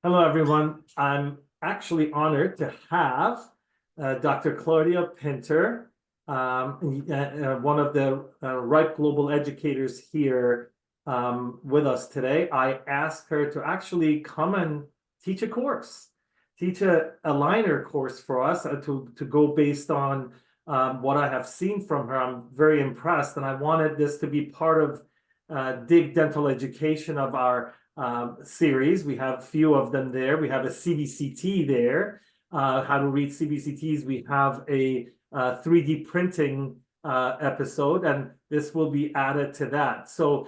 Hello, everyone. I'm actually honored to have Dr. Claudia Pinter, one of the Ripe Global Educators here with us today. I asked her to actually come and teach a course, teach a aligner course for us to go based on what I have seen from her. I'm very impressed, and I wanted this to be part of Dig Dental Education of our series. We have a few of them there. We have a CBCT there, how to read CBCTs. We have a 3D printing episode, and this will be added to that. So,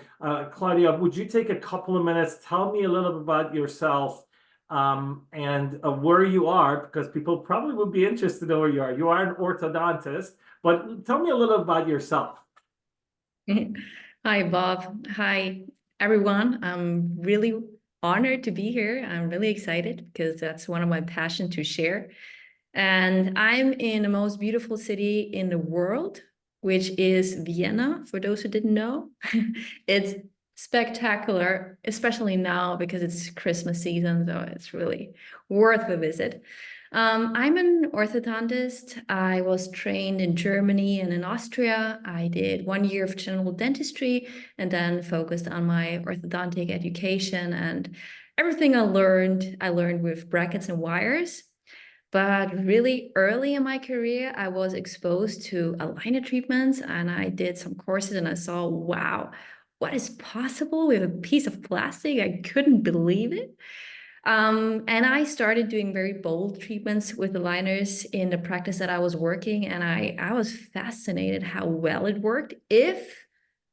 Claudia, would you take a couple of minutes, tell me a little bit about yourself and where you are, because people probably would be interested in where you are. You are an orthodontist, but tell me a little about yourself. Hi, Bob. Hi, everyone. I'm really honored to be here. I'm really excited because that's one of my passions to share. And I'm in the most beautiful city in the world, which is Vienna, for those who didn't know. It's spectacular, especially now because it's Christmas season, so it's really worth a visit. I'm an orthodontist. I was trained in Germany and in Austria. I did 1 year of general dentistry and then focused on my orthodontic education, and everything I learned with brackets and wires. But really early in my career, I was exposed to aligner treatments, and I did some courses and I saw, wow, what is possible with a piece of plastic? I couldn't believe it. And I started doing very bold treatments with aligners in the practice that I was working, and I was fascinated how well it worked if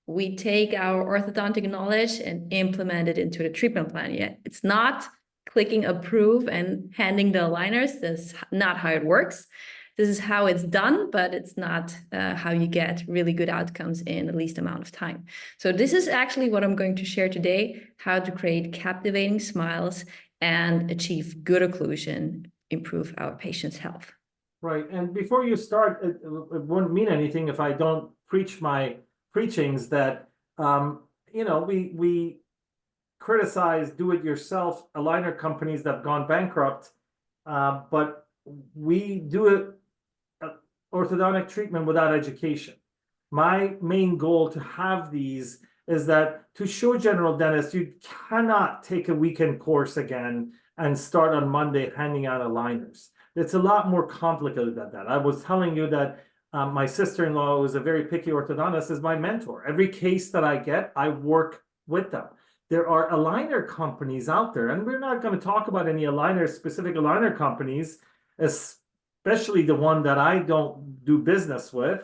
we take our orthodontic knowledge and implement it into the treatment plan. Yet it's not clicking approve and handing the aligners. That's not how it works. This is how it's done, but it's not how you get really good outcomes in the least amount of time. So this is actually what I'm going to share today, how to create captivating smiles and achieve good occlusion, improve our patients' health. Right. And before you start, it wouldn't mean anything if I don't preach my preachings that, we criticize do-it-yourself aligner companies that have gone bankrupt, but we do orthodontic treatment without education. My main goal to have these is that to show general dentists, you cannot take a weekend course again and start on Monday handing out aligners. It's a lot more complicated than that. I was telling you that my sister-in-law, who is a very picky orthodontist, is my mentor. Every case that I get, I work with them. There are aligner companies out there, and we're not going to talk about any specific aligner companies, especially the one that I don't do business with,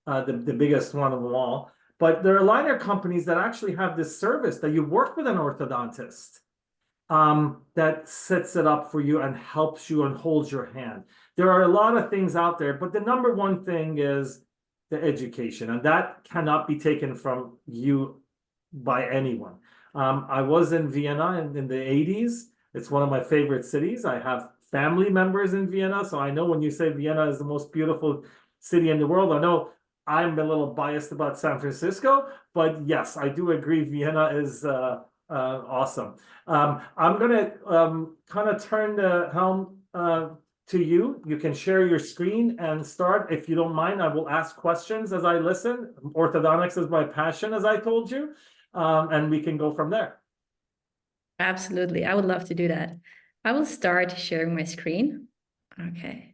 the biggest one of them all. But there are aligner companies that actually have this service that you work with an orthodontist that sets it up for you and helps you and holds your hand. There are a lot of things out there, but the number one thing is the education, and that cannot be taken from you by anyone. I was in Vienna in the 80s. It's one of my favorite cities. I have family members in Vienna, so I know when you say Vienna is the most beautiful city in the world, I know I'm a little biased about San Francisco, but yes, I do agree Vienna is awesome. I'm going to kind of turn the helm to you. You can share your screen and start. If you don't mind, I will ask questions as I listen. Orthodontics is my passion, as I told you, and we can go from there. Absolutely. I would love to do that. I will start sharing my screen. Okay.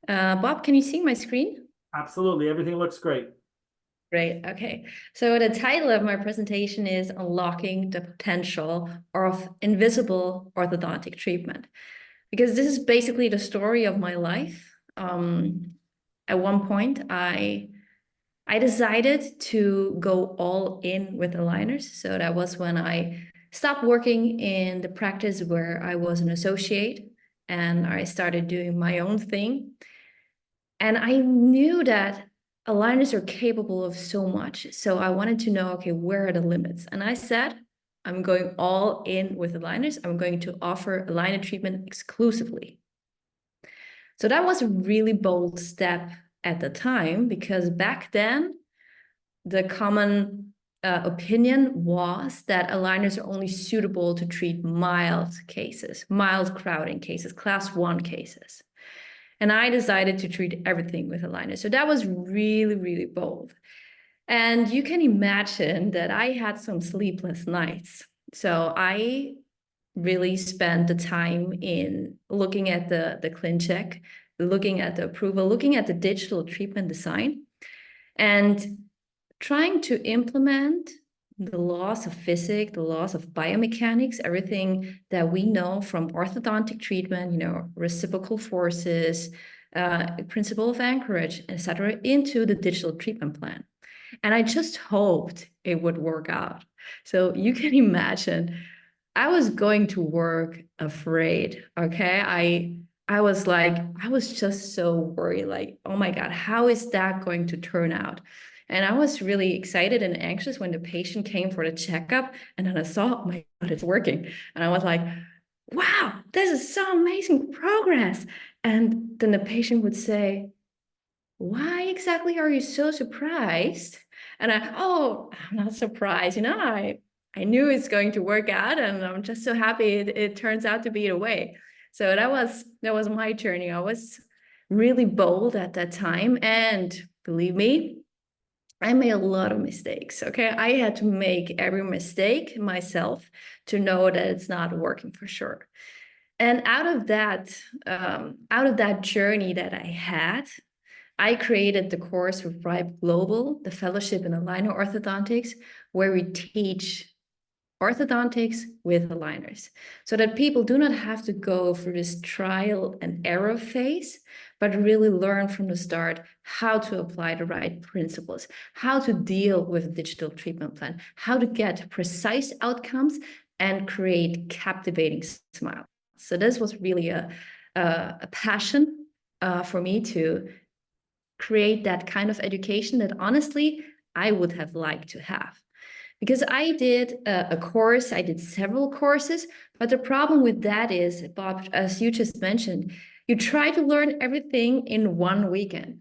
Bob, can you see my screen? Absolutely. Everything looks great. Great. Okay. So the title of my presentation is Unlocking the Potential of Invisible Orthodontic Treatment, because this is basically the story of my life. At one point, I decided to go all in with aligners. So that was when I stopped working in the practice where I was an associate and I started doing my own thing. And I knew that aligners are capable of so much. So I wanted to know, okay, where are the limits? And I said, I'm going all in with aligners. I'm going to offer aligner treatment exclusively. So that was a really bold step at the time, because back then, the common opinion was that aligners are only suitable to treat mild cases, mild crowding cases, class 1 cases. And I decided to treat everything with aligners. So that was really, really bold. And you can imagine that I had some sleepless nights. So I really spent the time in looking at the ClinCheck, looking at the approval, looking at the digital treatment design, and trying to implement the laws of physics, the laws of biomechanics, everything that we know from orthodontic treatment, you know, reciprocal forces, principle of anchorage, etc., into the digital treatment plan. And I just hoped it would work out. So you can imagine, I was going to work afraid, okay? I was like, I was just so worried, like, oh my God, how is that going to turn out? And I was really excited and anxious when the patient came for the checkup, and then I saw, oh my God, it's working. And I was like, wow, this is so amazing progress. And then the patient would say, why exactly are you so surprised? And I'm not surprised. You know, I knew it's going to work out, and I'm just so happy it turns out to be the way. So that was my journey. I was really bold at that time, and believe me, I made a lot of mistakes. Okay, I had to make every mistake myself to know that it's not working for sure. And out of that journey that I had, I created the course with Ripe Global, the fellowship in aligner orthodontics, where we teach orthodontics with aligners, so that people do not have to go through this trial and error phase, but really learn from the start how to apply the right principles, how to deal with a digital treatment plan, how to get precise outcomes and create captivating smiles. So this was really a passion for me to create that kind of education that honestly I would have liked to have. Because I did a course, I did several courses, but the problem with that is, Bob, as you just mentioned, you try to learn everything in one weekend.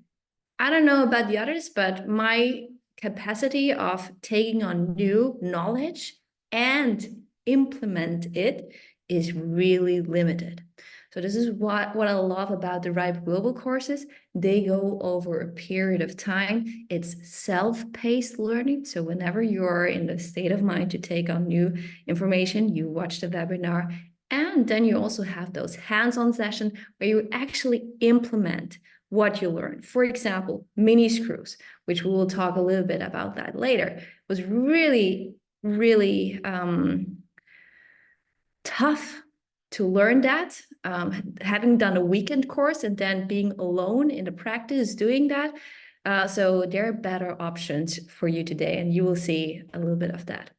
I don't know about the others, but my capacity of taking on new knowledge and implement it is really limited. So this is what I love about the Ripe Global courses. They go over a period of time. It's self-paced learning. So whenever you're in the state of mind to take on new information, you watch the webinar. And then you also have those hands-on sessions where you actually implement what you learn. For example, mini screws, which we will talk a little bit about that later, was really, really tough to learn that, having done a weekend course and then being alone in the practice doing that. So there are better options for you today, and you will see a little bit of that.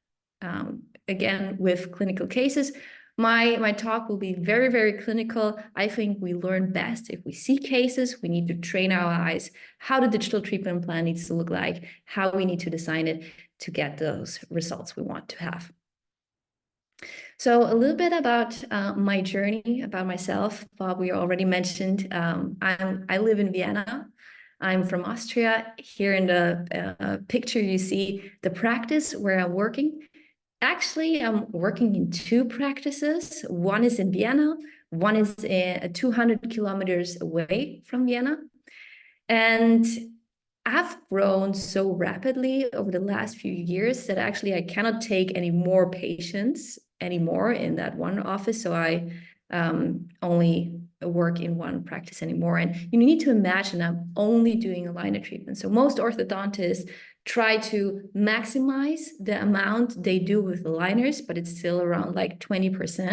Again, with clinical cases, my talk will be very, very clinical. I think we learn best if we see cases. We need to train our eyes, how the digital treatment plan needs to look like, how we need to design it to get those results we want to have. So a little bit about my journey, about myself. Bob, we already mentioned, I live in Vienna. I'm from Austria. Here in the picture, you see the practice where I'm working. Actually, I'm working in two practices. One is in Vienna, one is 200 kilometers away from Vienna. And I've grown so rapidly over the last few years that actually I cannot take any more patients anymore in that one office. So I only work in one practice anymore. And you need to imagine I'm only doing aligner treatment. So most orthodontists try to maximize the amount they do with aligners, but it's still around like 20%.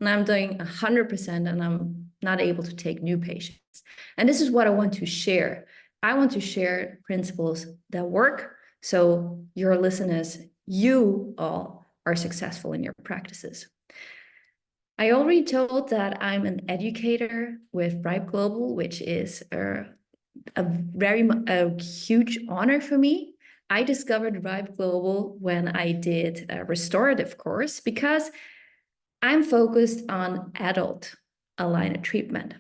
And I'm doing 100% and I'm not able to take new patients. And this is what I want to share. I want to share principles that work so your listeners, you all, are successful in your practices. I already told that I'm an educator with Ripe Global, which is a huge honor for me. I discovered Ripe Global when I did a restorative course because I'm focused on adult aligner treatment.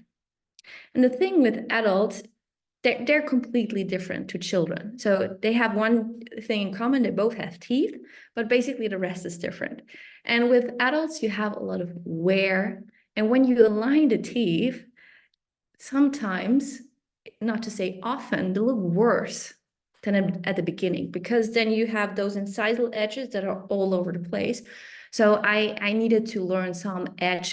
And the thing with adults, they're completely different to children. So they have one thing in common, they both have teeth, but basically the rest is different. And with adults, you have a lot of wear. And when you align the teeth, sometimes, not to say often, they look worse than at the beginning, because then you have those incisal edges that are all over the place. So I needed to learn some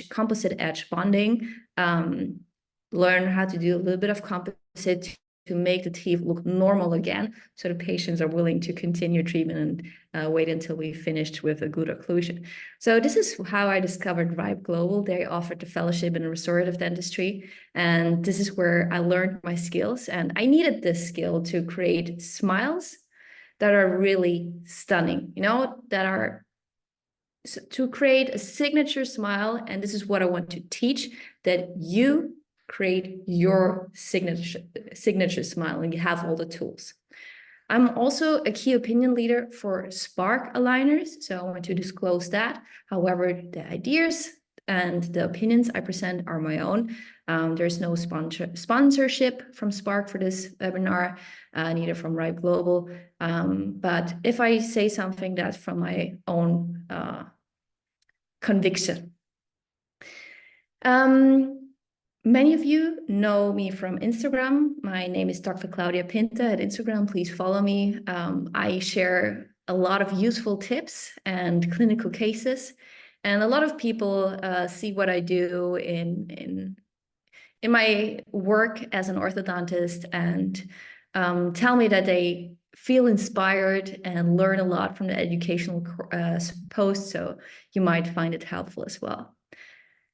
composite edge bonding, learn how to do a little bit of composite to make the teeth look normal again, so the patients are willing to continue treatment and wait until we finished with a good occlusion. So this is how I discovered Ripe Global. They offered the fellowship in restorative dentistry, and this is where I learned my skills. And I needed this skill to create smiles that are really stunning, that are to create a signature smile. And this is what I want to teach, that you create your signature smile and you have all the tools. I'm also a key opinion leader for Spark aligners, so I want to disclose that. However, the ideas and the opinions I present are my own. There's no sponsorship from Spark for this webinar, neither from Ripe Global. But if I say something, that's from my own conviction. Many of you know me from Instagram. My name is Dr. Claudia Pinter at Instagram. Please follow me. I share a lot of useful tips and clinical cases, and a lot of people see what I do in my work as an orthodontist and tell me that they feel inspired and learn a lot from the educational posts. So you might find it helpful as well.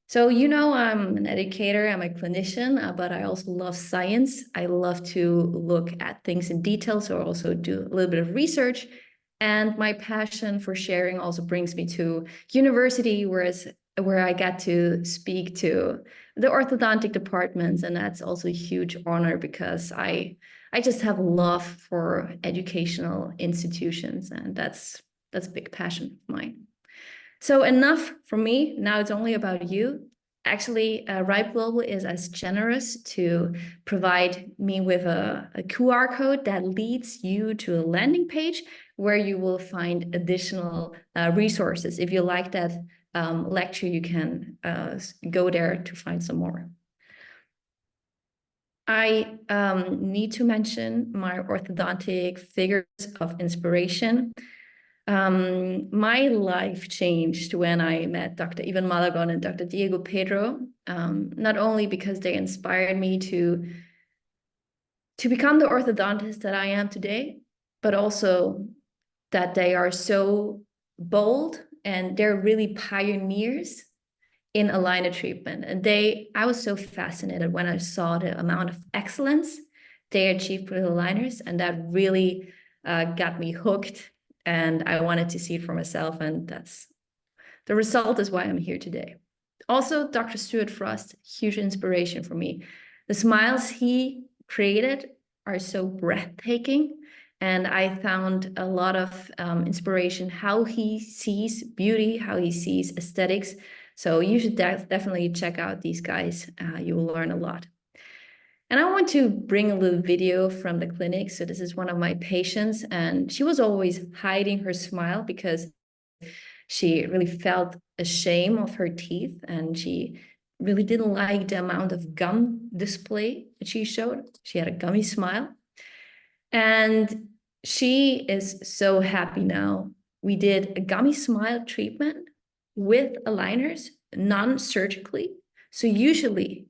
So, I'm an educator, I'm a clinician, but I also love science. I love to look at things in detail, so I also do a little bit of research. And my passion for sharing also brings me to university, where I get to speak to the orthodontic departments. And that's also a huge honor, because I just have love for educational institutions, and that's a big passion of mine. So enough from me. Now it's only about you. Actually, Ripe Global is as generous to provide me with a QR code that leads you to a landing page where you will find additional resources. If you like that lecture, you can go there to find some more. I need to mention my orthodontic figures of inspiration. My life changed when I met Dr. Ivan Malagon and Dr. Diego Pedro, not only because they inspired me to become the orthodontist that I am today, but also that they are so bold and they're really pioneers in aligner treatment. And I was so fascinated when I saw the amount of excellence they achieved with aligners, and that really got me hooked. And I wanted to see it for myself, and that's the result is why I'm here today. Also, Dr. Stuart Frost, huge inspiration for me. The smiles he created are so breathtaking, and I found a lot of inspiration how he sees beauty, how he sees aesthetics. So you should definitely check out these guys. You will learn a lot. And I want to bring a little video from the clinic. So this is one of my patients, and she was always hiding her smile because she really felt ashamed of her teeth, and she really didn't like the amount of gum display that she showed. She had a gummy smile. And she is so happy now. We did a gummy smile treatment with aligners, non-surgically. So usually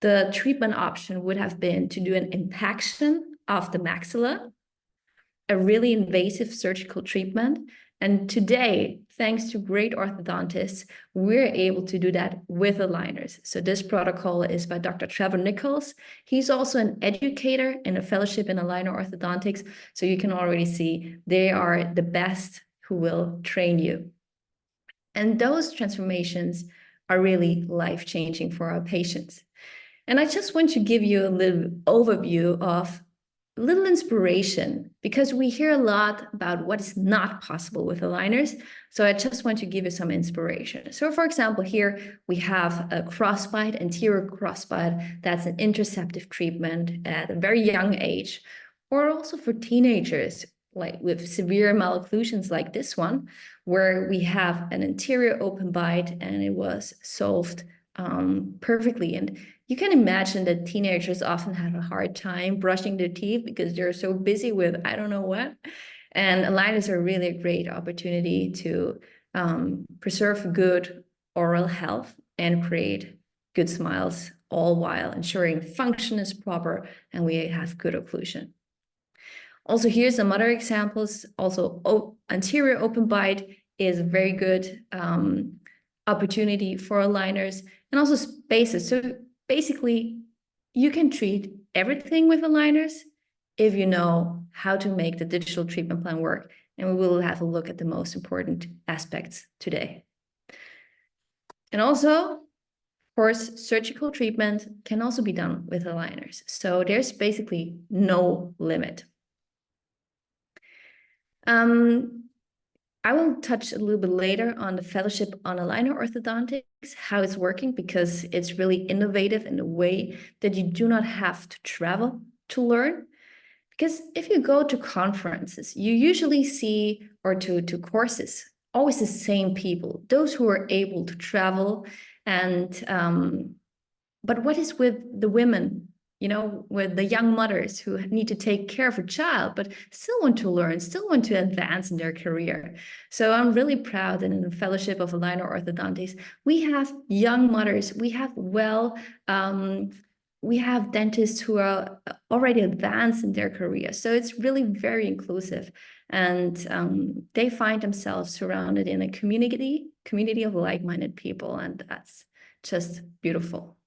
the treatment option would have been to do an impaction of the maxilla, a really invasive surgical treatment. And today, thanks to great orthodontists, we're able to do that with aligners. So this protocol is by Dr. Trevor Nichols. He's also an educator in a fellowship in aligner orthodontics. So you can already see they are the best who will train you. And those transformations are really life-changing for our patients. And I just want to give you a little overview of little inspiration, because we hear a lot about what is not possible with aligners. So I just want to give you some inspiration. So for example, here we have a crossbite, anterior crossbite. That's an interceptive treatment at a very young age, or also for teenagers, like with severe malocclusions like this one, where we have an anterior open bite and it was solved perfectly. And you can imagine that teenagers often have a hard time brushing their teeth because they're so busy with I don't know what. And aligners are really a great opportunity to preserve good oral health and create good smiles, all while ensuring function is proper and we have good occlusion. Also, here's some other examples. Also, anterior open bite is a very good opportunity for aligners, and also spaces. So basically, you can treat everything with aligners if you know how to make the digital treatment plan work. And we will have a look at the most important aspects today. And also, of course, surgical treatment can also be done with aligners. So there's basically no limit. I will touch a little bit later on the fellowship on aligner orthodontics, how it's working, because it's really innovative in the way that you do not have to travel to learn. Because if you go to conferences, you usually see, or to courses, always the same people, those who are able to travel. And but what is with the women, you know, with the young mothers who need to take care of a child, but still want to learn, still want to advance in their career? So I'm really proud that in the Fellowship of Aligner Orthodontics, we have young mothers, we have we have dentists who are already advanced in their career. So it's really very inclusive. And they find themselves surrounded in a community of like-minded people. And that's just beautiful.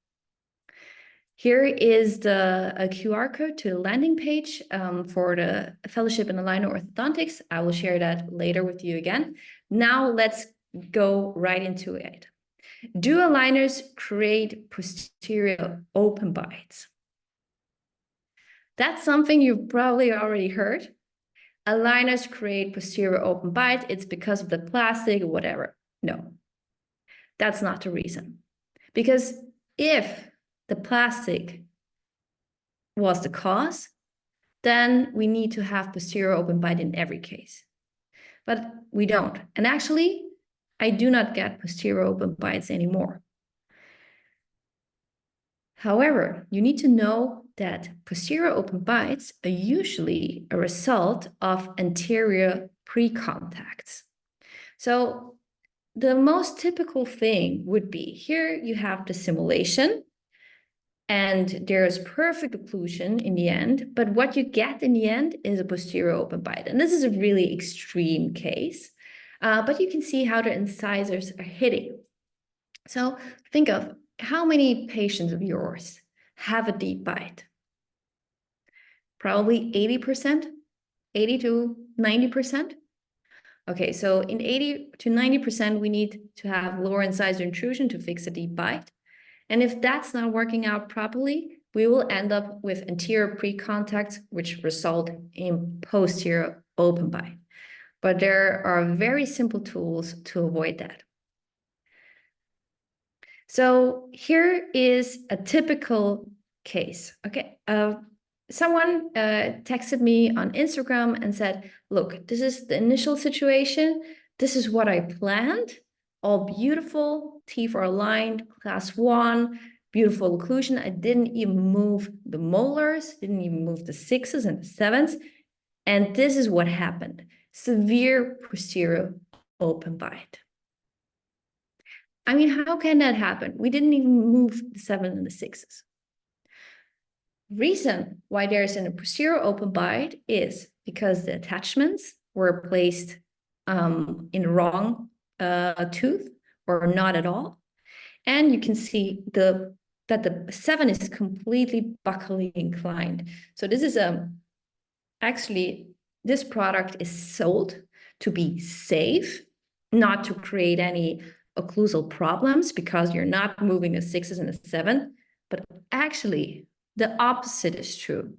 Here is a QR code to the landing page for the Fellowship in Aligner Orthodontics. I will share that later with you again. Now let's go right into it. Do aligners create posterior open bites? That's something you've probably already heard. Aligners create posterior open bites. It's because of the plastic or whatever. No, that's not the reason. Because if the plastic was the cause, then we need to have posterior open bite in every case. But we don't. And actually, I do not get posterior open bites anymore. However, you need to know that posterior open bites are usually a result of anterior pre-contacts. So the most typical thing would be here you have the simulation and there's perfect occlusion in the end, but what you get in the end is a posterior open bite. And this is a really extreme case, but you can see how the incisors are hitting. So think of how many patients of yours have a deep bite? Probably 80%, 80 to 90%. Okay, so in 80 to 90%, we need to have lower incisor intrusion to fix a deep bite. And if that's not working out properly, we will end up with anterior pre-contacts, which result in posterior open bite. But there are very simple tools to avoid that. So here is a typical case. Okay, someone texted me on Instagram and said, look, this is the initial situation. This is what I planned. All beautiful, teeth are aligned, class 1, beautiful occlusion. I didn't even move the molars, didn't even move the 6s and the 7s. And this is what happened. Severe posterior open bite. I mean, how can that happen? We didn't even move the 7 and the 6s. Reason why there's a posterior open bite is because the attachments were placed in the wrong tooth or not at all. And you can see that the 7 is completely buccally inclined. So this is actually, this product is sold to be safe, not to create any occlusal problems because you're not moving the 6s and the 7, but actually the opposite is true.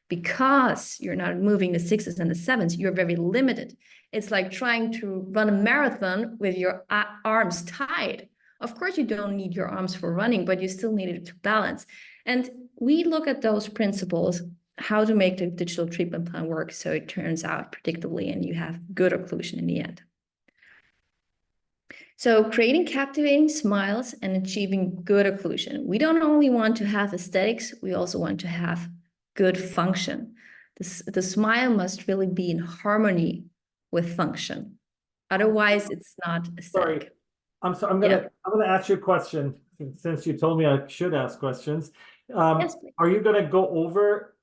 Because you're not moving the sixes and the sevens, you're very limited. It's like trying to run a marathon with your arms tied. Of course, you don't need your arms for running, but you still need it to balance. And we look at those principles, how to make the digital treatment plan work so it turns out predictably and you have good occlusion in the end. So creating captivating smiles and achieving good occlusion. We don't only want to have aesthetics, we also want to have good function. The smile must really be in harmony with function. Otherwise, it's not aesthetic. Sorry, I'm gonna ask you a question since you told me I should ask questions. Yes, please. Are you gonna go over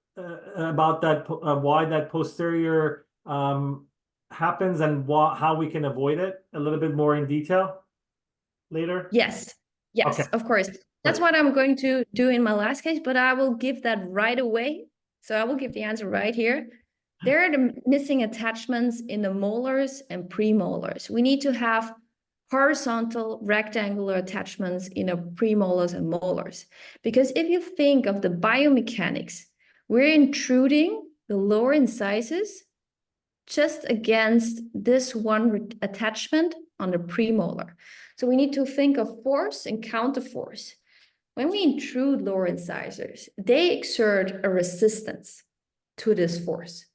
about that why that posterior happens and how we can avoid it a little bit more in detail later? Yes, yes, Okay. of course. That's what I'm going to do in my last case, but I will give that right away. So I will give the answer right here. There are the missing attachments in the molars and premolars. We need to have horizontal rectangular attachments in the premolars and molars. Because if you think of the biomechanics, we're intruding the lower incisors just against this one attachment on the premolar. So we need to think of force and counterforce. When we intrude lower incisors, they exert a resistance to this force.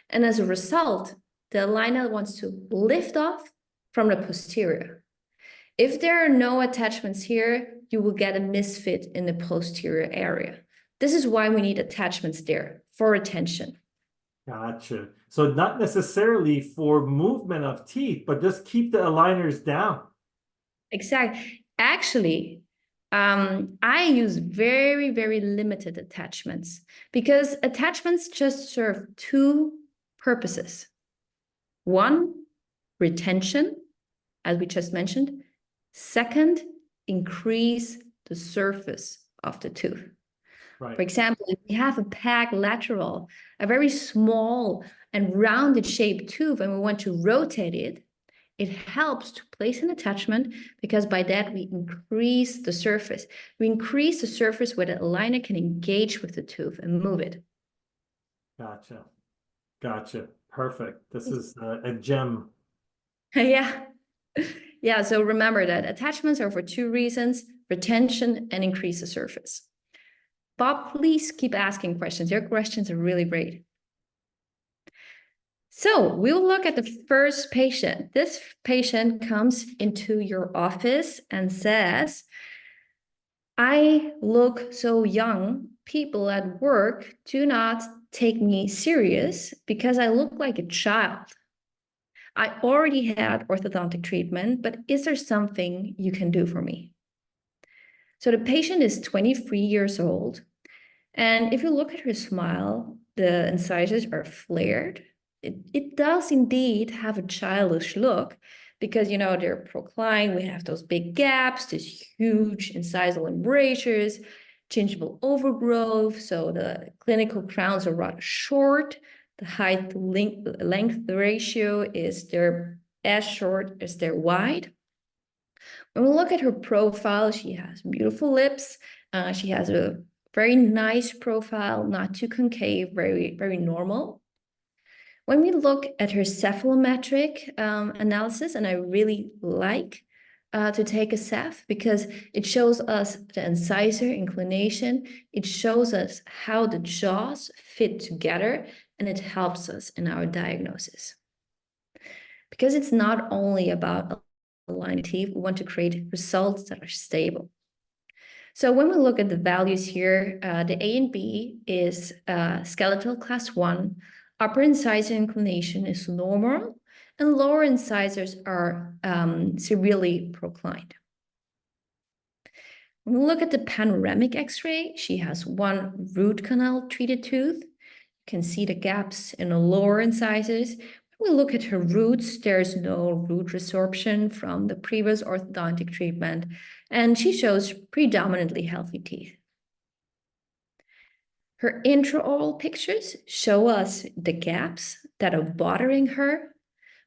And as a result, the aligner wants to lift off from the posterior. If there are no attachments here, you will get a misfit in the posterior area. This is why we need attachments there for retention. Gotcha. So not necessarily for movement of teeth, but just keep the aligners down. Exactly. Actually, I use very, very limited attachments because attachments just serve two purposes. One, retention, as we just mentioned. Second, increase the surface of the tooth. Right. For example, if we have a PAG lateral, a very small and rounded shaped tooth, and we want to rotate it, it helps to place an attachment because by that we increase the surface. We increase the surface where the aligner can engage with the tooth and move it. Gotcha. Gotcha. Perfect. This is a gem. Yeah. Yeah, so remember that attachments are for two reasons, retention and increase the surface. Bob, please keep asking questions. Your questions are really great. So we'll look at the first patient. This patient comes into your office and says, I look so young. People at work do not take me serious because I look like a child. I already had orthodontic treatment, but is there something you can do for me? So the patient is 23 years old. And if you look at her smile, the incisors are flared. It does indeed have a childish look because, you know, they're proclined. We have those big gaps, these huge incisal embrasures, changeable overgrowth. So the clinical crowns are rather short. The height length ratio is they're as short as they're wide. When we look at her profile, she has beautiful lips. She has a very nice profile, not too concave, very, very normal. When we look at her cephalometric analysis, and I really like to take a ceph because it shows us the incisor inclination, it shows us how the jaws fit together, and it helps us in our diagnosis. Because it's not only about aligning teeth, we want to create results that are stable. So when we look at the values here, the A and B is skeletal class 1, upper incisor inclination is normal, and lower incisors are severely proclined. When we look at the panoramic X-ray, she has one root canal treated tooth. You can see the gaps in the lower incisors. When we look at her roots, there's no root resorption from the previous orthodontic treatment, and she shows predominantly healthy teeth. Her intraoral pictures show us the gaps that are bothering her.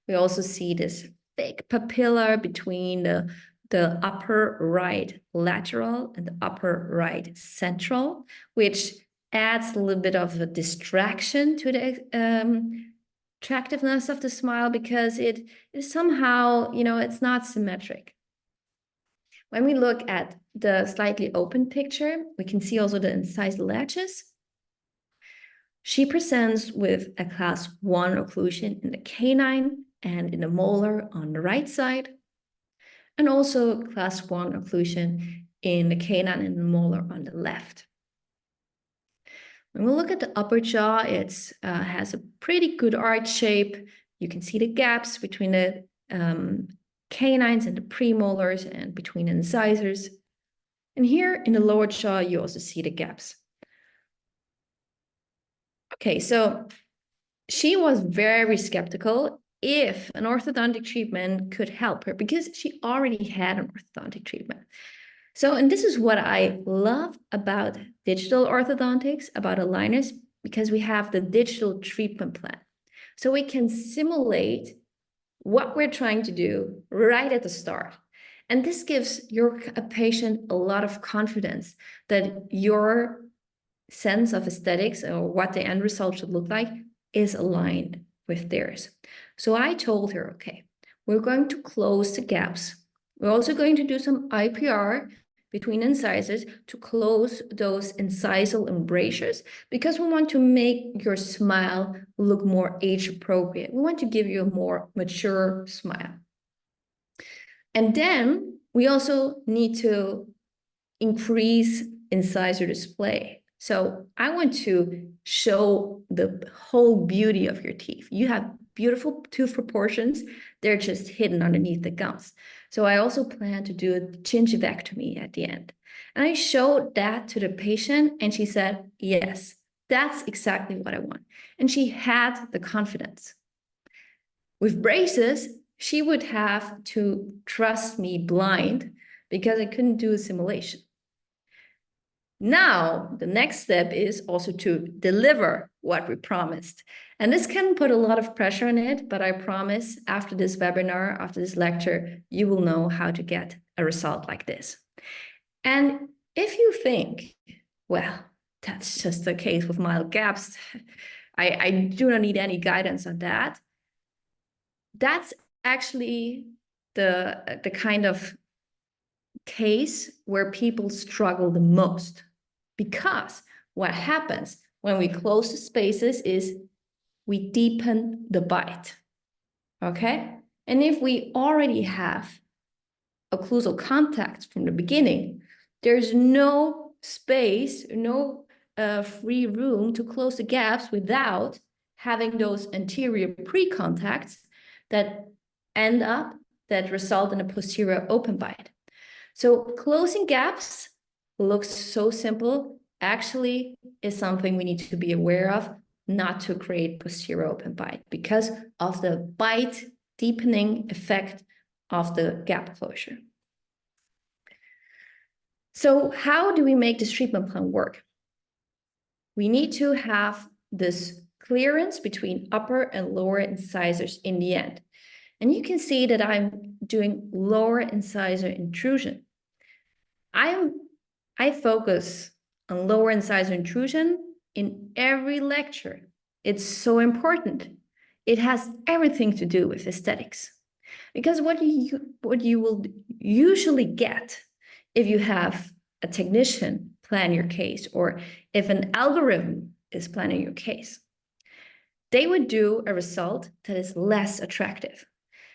We also see this thick papilla between the upper right lateral and the upper right central, which adds a little bit of a distraction to the attractiveness of the smile because it is somehow, it's not symmetric. When we look at the slightly open picture, we can see also the incised latches. She presents with a class 1 occlusion in the canine and in the molar on the right side, and also class 1 occlusion in the canine and the molar on the left. When we look at the upper jaw, it has a pretty good arch shape. You can see the gaps between the canines and the premolars and between the incisors. And here in the lower jaw, you also see the gaps. Okay, so she was very skeptical if an orthodontic treatment could help her because she already had an orthodontic treatment. So, and this is what I love about digital orthodontics, about aligners, because we have the digital treatment plan. So we can simulate what we're trying to do right at the start. And this gives a patient a lot of confidence that your sense of aesthetics or what the end result should look like is aligned with theirs. So I told her, okay, we're going to close the gaps. We're also going to do some IPR between incisors to close those incisal embrasures because we want to make your smile look more age appropriate. We want to give you a more mature smile. And then we also need to increase incisor display. So I want to show the whole beauty of your teeth. You have beautiful tooth proportions. They're just hidden underneath the gums. So I also plan to do a gingivectomy at the end. And I showed that to the patient and she said, yes, that's exactly what I want. And she had the confidence. With braces, she would have to trust me blind because I couldn't do a simulation. Now, the next step is also to deliver what we promised. And this can put a lot of pressure on it, but I promise after this webinar, after this lecture, you will know how to get a result like this. And if you think, well, that's just the case with mild gaps, I do not need any guidance on that. That's actually the kind of case where people struggle the most. Because what happens when we close the spaces is we deepen the bite, okay? And if we already have occlusal contact from the beginning, there's no space, no free room to close the gaps without having those anterior pre-contacts that result in a posterior open bite. So closing gaps looks so simple, actually is something we need to be aware of, not to create posterior open bite because of the bite deepening effect of the gap closure. So how do we make this treatment plan work? We need to have this clearance between upper and lower incisors in the end. And you can see that I'm doing lower incisor intrusion. I focus on lower incisor intrusion in every lecture. It's so important. It has everything to do with aesthetics. Because what you will usually get if you have a technician plan your case or if an algorithm is planning your case, they would do a result that is less attractive.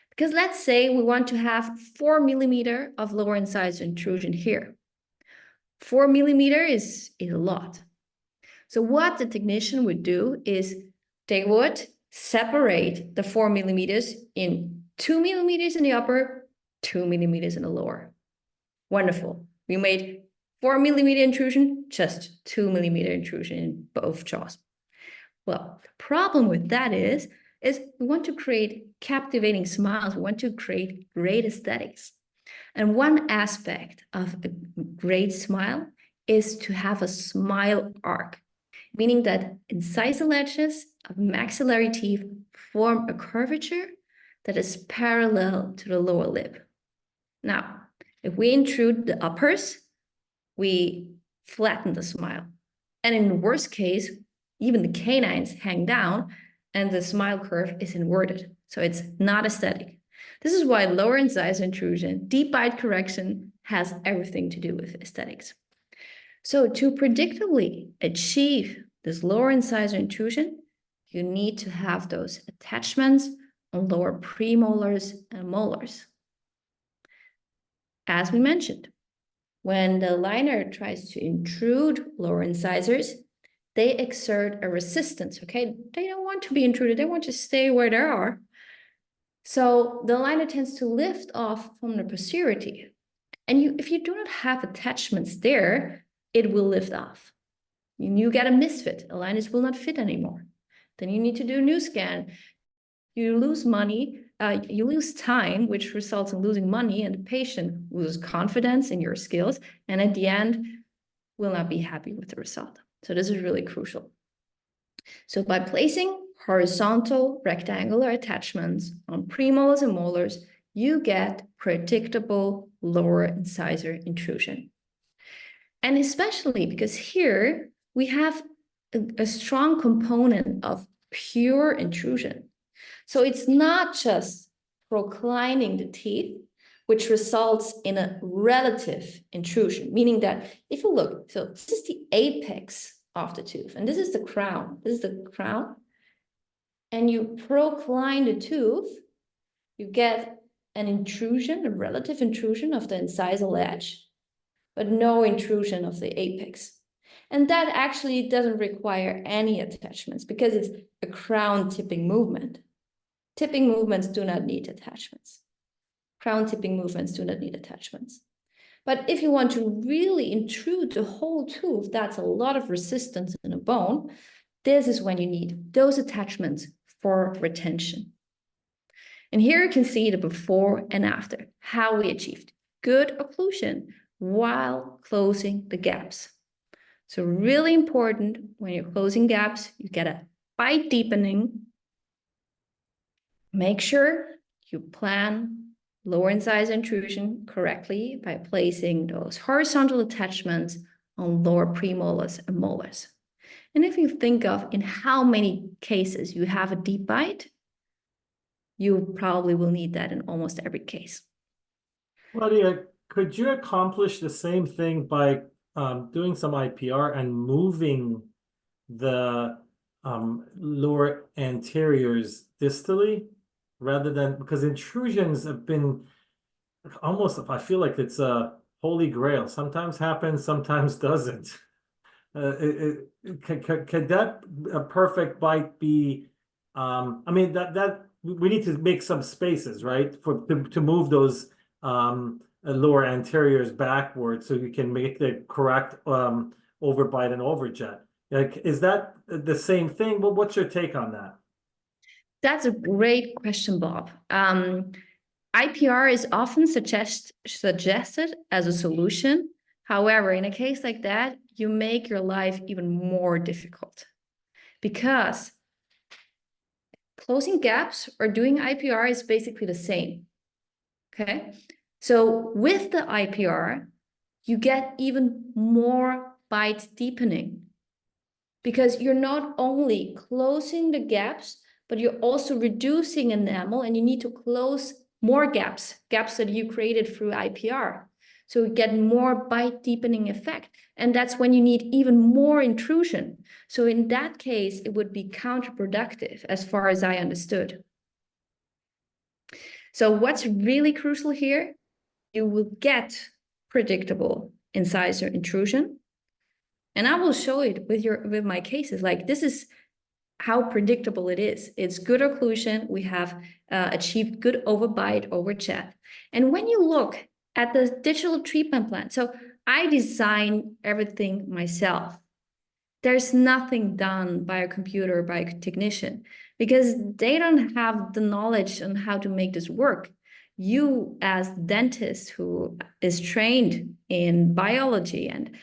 Because let's say we want to have 4 millimeters of lower incisor intrusion here. 4 millimeters is a lot. So what the technician would do is they would separate the 4 millimeters in 2 millimeters in the upper, 2 millimeters in the lower. Wonderful. We made 4 millimeter intrusion, just 2 millimeter intrusion in both jaws. Well, the problem with that is we want to create captivating smiles. We want to create great aesthetics. And one aspect of a great smile is to have a smile arc, meaning that incisor ledges of maxillary teeth form a curvature that is parallel to the lower lip. Now, if we intrude the uppers, we flatten the smile. And in the worst case, even the canines hang down and the smile curve is inverted. So it's not aesthetic. This is why lower incisor intrusion, deep bite correction has everything to do with aesthetics. So to predictably achieve this lower incisor intrusion, you need to have those attachments on lower premolars and molars. As we mentioned, when the aligner tries to intrude lower incisors, they exert a resistance, okay? They don't want to be intruded, they want to stay where they are. So the aligner tends to lift off from the posteriority. And if you do not have attachments there, it will lift off. You get a misfit, aligners will not fit anymore. Then you need to do a new scan. You lose money, you lose time, which results in losing money, and the patient loses confidence in your skills, and at the end, will not be happy with the result. So this is really crucial. So by placing horizontal rectangular attachments on premolars and molars, you get predictable lower incisor intrusion. And especially because here we have a strong component of pure intrusion. So it's not just proclining the teeth, which results in a relative intrusion, meaning that if you look, so this is the apex of the tooth, and this is the crown. This is the crown. And you procline the tooth, you get an intrusion, a relative intrusion of the incisal edge, but no intrusion of the apex. And that actually doesn't require any attachments because it's a crown tipping movement. Tipping movements do not need attachments. Crown tipping movements do not need attachments. But if you want to really intrude the whole tooth, that's a lot of resistance in a bone. This is when you need those attachments for retention. And here you can see the before and after, how we achieved good occlusion while closing the gaps. So really important when you're closing gaps, you get a bite deepening. Make sure you plan lower incisor intrusion correctly by placing those horizontal attachments on lower premolars and molars. And if you think of in how many cases you have a deep bite, you probably will need that in almost every case. Claudia, could you accomplish the same thing by doing some IPR and moving the lower anteriors distally rather than, because intrusions have been almost, I feel like it's a holy grail. Sometimes happens, sometimes doesn't. Could that a perfect bite be? I mean that we need to make some spaces, right, to move those lower anteriors backwards so you can make the correct overbite and overjet. Like, is that the same thing? Well, what's your take on that? That's a great question, Bob. IPR is often suggested as a solution. However, in a case like that, you make your life even more difficult because closing gaps or doing IPR is basically the same. Okay, so with the IPR, you get even more bite deepening because you're not only closing the gaps, but you're also reducing enamel, and you need to close more gaps that you created through IPR. So you get more bite deepening effect. And that's when you need even more intrusion. So in that case, it would be counterproductive as far as I understood. So what's really crucial here, you will get predictable incisor intrusion. And I will show it with my cases. Like, this is how predictable it is. It's good occlusion. We have achieved good overbite, overjet. And when you look at the digital treatment plan, so I design everything myself. There's nothing done by a computer or by a technician because they don't have the knowledge on how to make this work. You, as dentist who is trained in biology and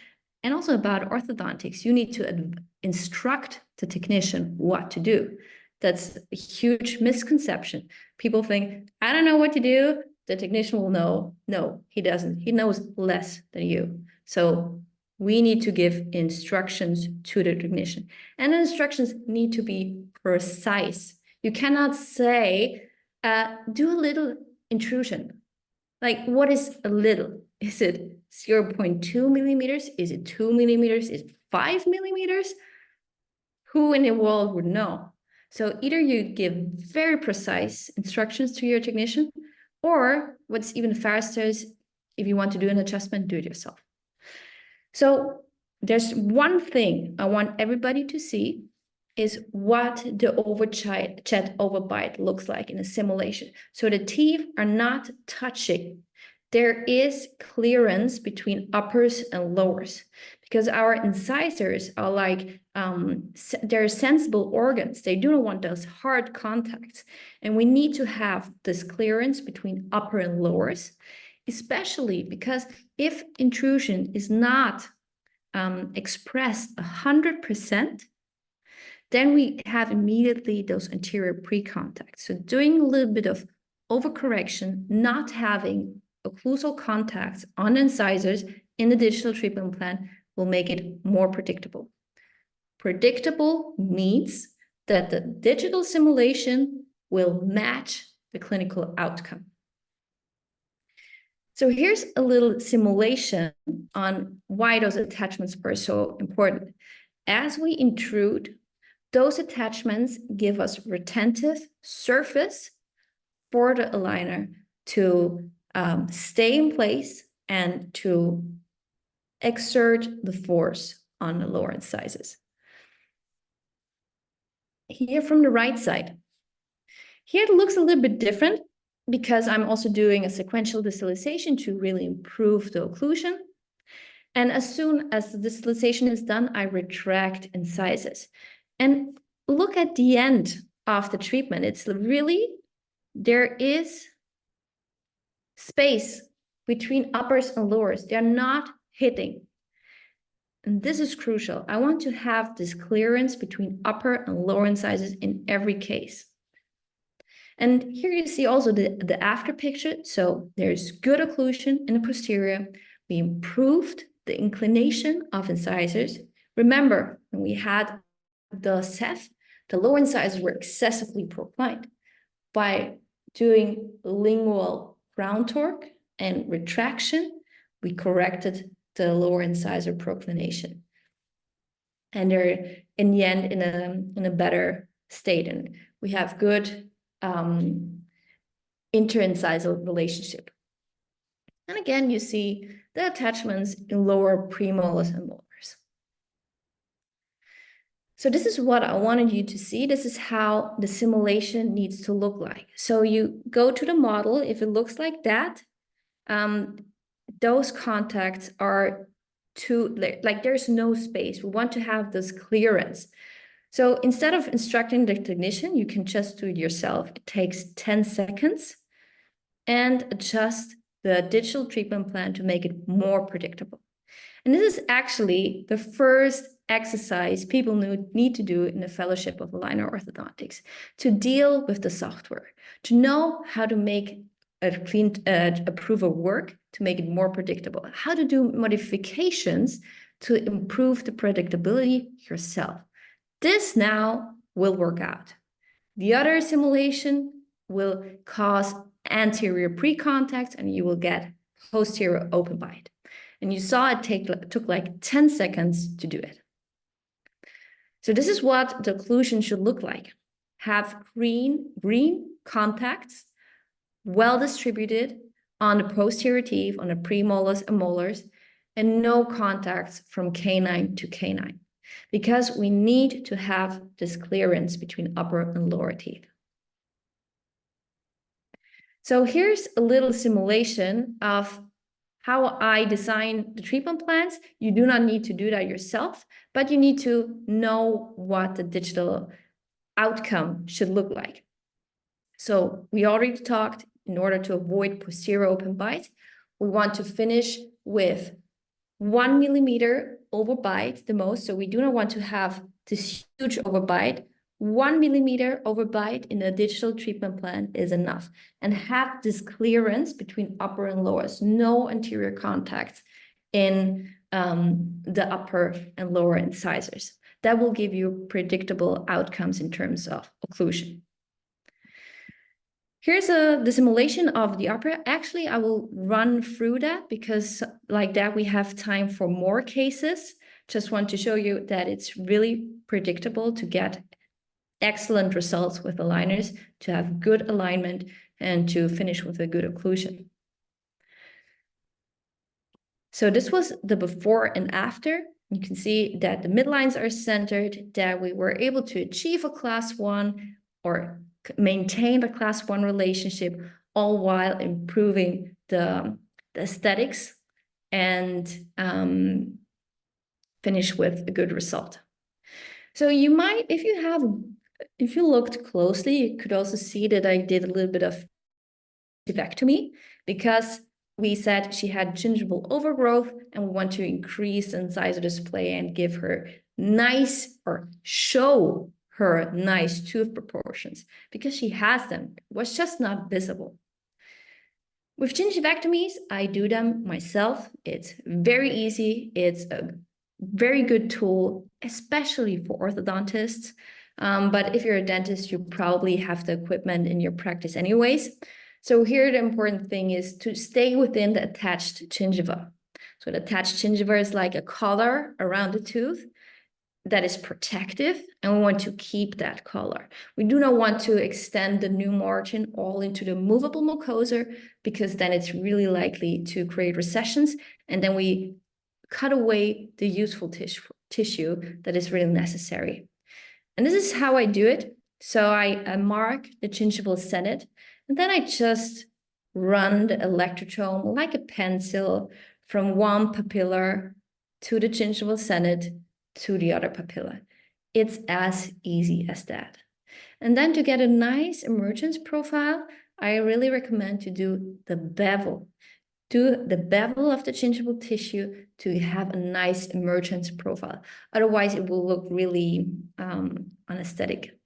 also about orthodontics, you need to instruct the technician what to do. That's a huge misconception. People think, I don't know what to do. The technician will know. No, he doesn't. He knows less than you. So we need to give instructions to the technician. And the instructions need to be precise. You cannot say, do a little intrusion. Like, what is a little? Is it 0.2 millimeters? Is it 2 millimeters? Is it 5 millimeters? Who in the world would know? So either you give very precise instructions to your technician, or what's even faster is if you want to do an adjustment, do it yourself. So there's one thing I want everybody to see is what the overjet overbite looks like in a simulation. So the teeth are not touching. There is clearance between uppers and lowers because our incisors are like, they're sensible organs. They do not want those hard contacts. And we need to have this clearance between upper and lowers, especially because if intrusion is not expressed 100%, then we have immediately those anterior pre-contacts. So doing a little bit of overcorrection, not having occlusal contacts on incisors in the digital treatment plan will make it more predictable. Predictable means that the digital simulation will match the clinical outcome. So here's a little simulation on why those attachments are so important. As we intrude, those attachments give us retentive surface for the aligner to stay in place and to exert the force on the lower incisors. Here from the right side. Here it looks a little bit different because I'm also doing a sequential distalization to really improve the occlusion. And as soon as the distalization is done, I retract incisors. And look at the end of the treatment. It's really, there is space between uppers and lowers. They're not hitting. And this is crucial. I want to have this clearance between upper and lower incisors in every case. And here you see also the after picture. So there's good occlusion in the posterior. We improved the inclination of incisors. Remember, when we had the Ceph, the lower incisors were excessively proclined. By doing lingual crown torque and retraction, we corrected the lower incisor proclination. And they're in the end in a better state. And we have good interincisal relationship. And again, you see the attachments in lower premolars and molars. So this is what I wanted you to see. This is how the simulation needs to look like. So you go to the model. If it looks like that, those contacts are like there's no space. We want to have this clearance. So instead of instructing the technician, you can just do it yourself. It takes 10 seconds and adjust the digital treatment plan to make it more predictable. And this is actually the first exercise people need to do in the Fellowship of Aligner Orthodontics, to deal with the software, to know how to make a clean approval work, to make it more predictable, how to do modifications to improve the predictability yourself. This now will work out. The other simulation will cause anterior pre-contact and you will get posterior open bite. And you saw it took like 10 seconds to do it. So this is what the occlusion should look like. Have green contacts, well distributed on the posterior teeth, on the premolars and molars, and no contacts from canine to canine, because we need to have this clearance between upper and lower teeth. So here's a little simulation of how I design the treatment plans. You do not need to do that yourself, but you need to know what the digital outcome should look like. So we already talked, in order to avoid posterior open bite, we want to finish with 1 millimeter overbite the most. So we do not want to have this huge overbite. 1 millimeter overbite in a digital treatment plan is enough. And have this clearance between upper and lowers, no anterior contacts in the upper and lower incisors. That will give you predictable outcomes in terms of occlusion. Here's the simulation of the upper. Actually, I will run through that because like that we have time for more cases. Just want to show you that it's really predictable to get excellent results with aligners, to have good alignment, and to finish with a good occlusion. So this was the before and after. You can see that the midlines are centered, that we were able to achieve a class 1 or maintain a class 1 relationship, all while improving the aesthetics and finish with a good result. So you might, if you looked closely, you could also see that I did a little bit of gingivaectomy because we said she had gingival overgrowth and we want to increase incisor display and give her nice, or show her nice tooth proportions because she has them. It was just not visible. With gingivectomies, I do them myself. It's very easy. It's a very good tool, especially for orthodontists. But if you're a dentist, you probably have the equipment in your practice anyways. So here, the important thing is to stay within the attached gingiva. So the attached gingiva is like a collar around the tooth that is protective, and we want to keep that collar. We do not want to extend the new margin all into the movable mucosa because then it's really likely to create recessions, and then we cut away the useful tissue that is really necessary. And this is how I do it. So I mark the gingival senate, and then I just run the electrotome like a pencil from one papilla to the gingival senate to the other papilla. It's as easy as that. And then to get a nice emergence profile, I really recommend to do the bevel. Do the bevel of the gingival tissue to have a nice emergence profile. Otherwise, it will look really unaesthetic.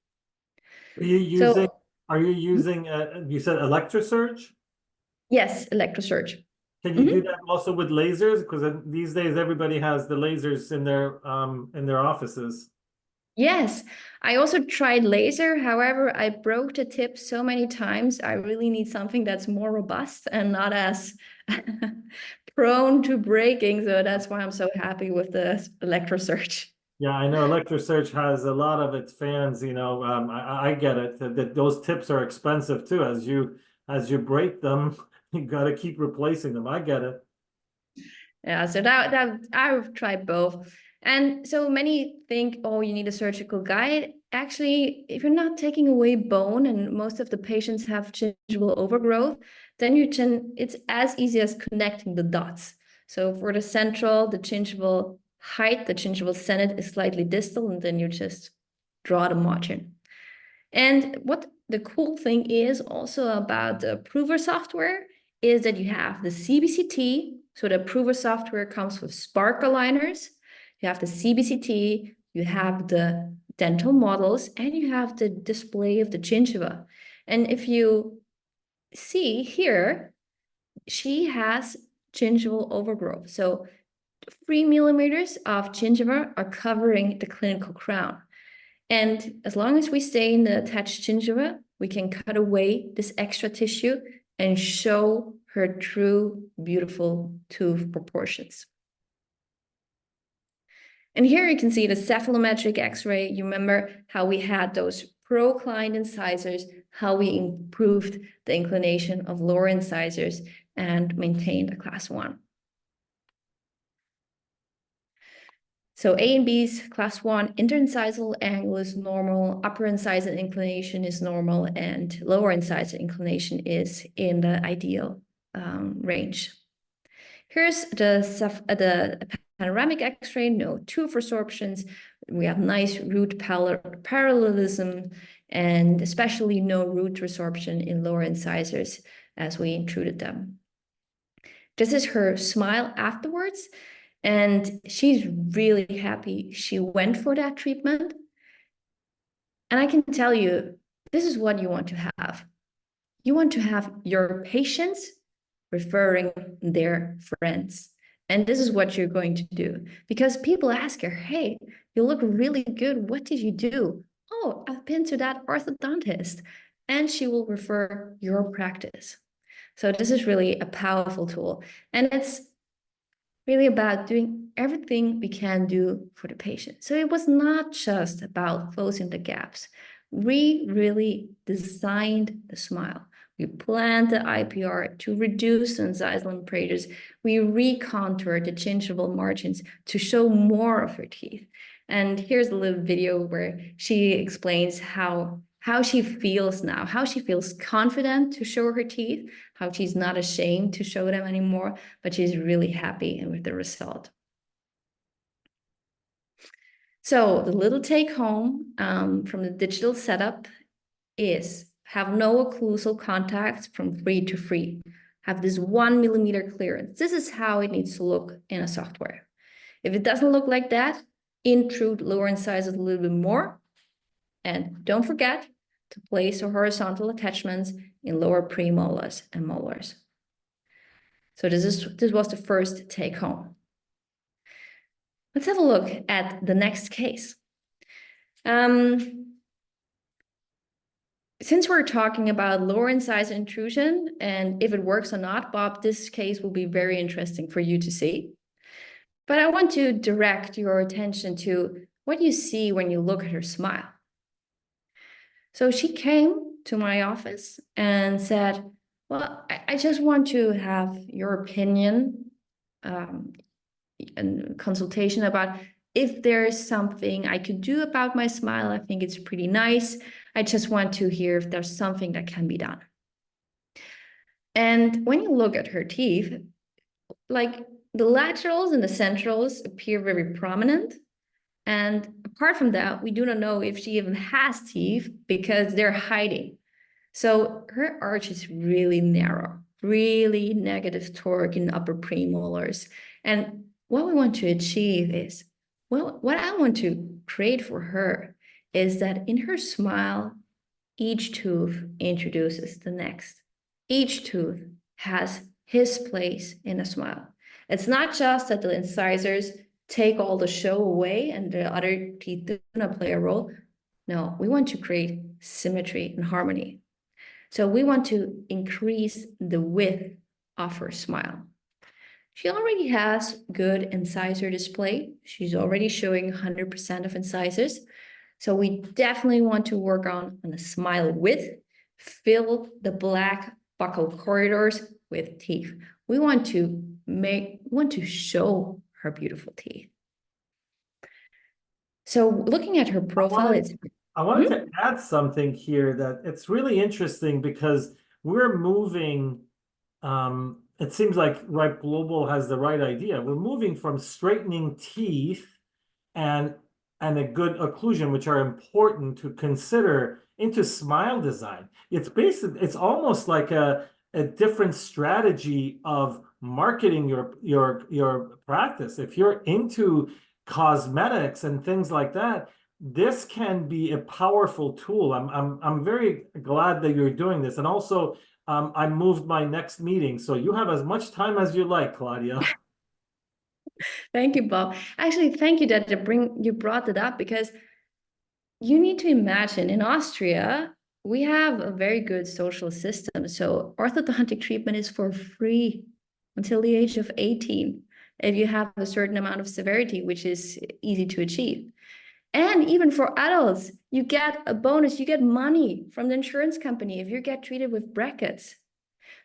Are you using, you said electrosurge? Yes, electrosurge. Can you do that also with lasers? Because these days everybody has the lasers in their offices. Yes, I also tried laser. However, I broke the tip so many times. I really need something that's more robust and not as prone to breaking. So that's why I'm so happy with the electrosurge. Yeah, I know electrosurge has a lot of its fans, I get it, that those tips are expensive too. As you break them, you got to keep replacing them. I get it. Yeah, so that I've tried both. And so many think, oh, you need a surgical guide. Actually, if you're not taking away bone, and most of the patients have gingival overgrowth, then it's as easy as connecting the dots. So for the central, the gingival height, the gingival senate is slightly distal, and then you just draw the margin. And what the cool thing is also about the Prover software is that you have the CBCT. So the Prover software comes with Spark aligners. You have the CBCT, you have the dental models, and you have the display of the gingiva. And if you see here, she has gingival overgrowth. So 3 millimeters of gingiva are covering the clinical crown. And as long as we stay in the attached gingiva, we can cut away this extra tissue and show her true, beautiful tooth proportions. And here you can see the cephalometric X-ray. You remember how we had those proclined incisors, how we improved the inclination of lower incisors and maintained a class 1. So A and B's class 1 interincisal angle is normal, upper incisor inclination is normal, and lower incisor inclination is in the ideal range. Here's the panoramic X-ray, no tooth resorptions. We have nice root parallelism, and especially no root resorption in lower incisors as we intruded them. This is her smile afterwards. And she's really happy she went for that treatment. And I can tell you, this is what you want to have. You want to have your patients referring their friends. And this is what you're going to do. Because people ask her, hey, you look really good. What did you do? Oh, I've been to that orthodontist. And she will refer your practice. So this is really a powerful tool. And it's really about doing everything we can do for the patient. So it was not just about closing the gaps. We really designed the smile. We planned the IPR to reduce the incisal abrasions. We recontoured the gingival margins to show more of her teeth. And here's a little video where she explains how she feels now, how she feels confident to show her teeth, how she's not ashamed to show them anymore, but she's really happy with the result. So the little take home from the digital setup is have no occlusal contacts from free to free. Have this 1 millimeter clearance. This is how it needs to look in a software. If it doesn't look like that, intrude lower incisors a little bit more. And don't forget to place the horizontal attachments in lower premolars and molars. So this was the first take home. Let's have a look at the next case. Since we're talking about lower incisor intrusion and if it works or not, Bob, this case will be very interesting for you to see. But I want to direct your attention to what you see when you look at her smile. So she came to my office and said, well, I just want to have your opinion and consultation about if there's something I could do about my smile. I think it's pretty nice. I just want to hear if there's something that can be done. And when you look at her teeth, like the laterals and the centrals appear very prominent. And apart from that, we do not know if she even has teeth because they're hiding. So her arch is really narrow, really negative torque in upper premolars. And what we want to achieve is, well, what I want to create for her is that in her smile, each tooth introduces the next. Each tooth has his place in a smile. It's not just that the incisors take all the show away and the other teeth do not play a role. No, we want to create symmetry and harmony. So we want to increase the width of her smile. She already has good incisor display. She's already showing 100% of incisors. So we definitely want to work on the smile width, fill the black buccal corridors with teeth. We want to show her beautiful teeth. So looking at her profile, I wanted to add something here that it's really interesting because we're moving, it seems like Ripe Global has the right idea. We're moving from straightening teeth and a good occlusion, which are important to consider, into smile design. It's almost like a different strategy of marketing your practice. If you're into cosmetics and things like that, this can be a powerful tool. I'm very glad that you're doing this. And also, I moved my next meeting, so you have as much time as you like, Claudia. Thank you, Bob. Actually, thank you that you brought it up because you need to imagine in Austria, we have a very good social system. So orthodontic treatment is for free until the age of 18 if you have a certain amount of severity, which is easy to achieve. And even for adults, you get a bonus, you get money from the insurance company if you get treated with brackets.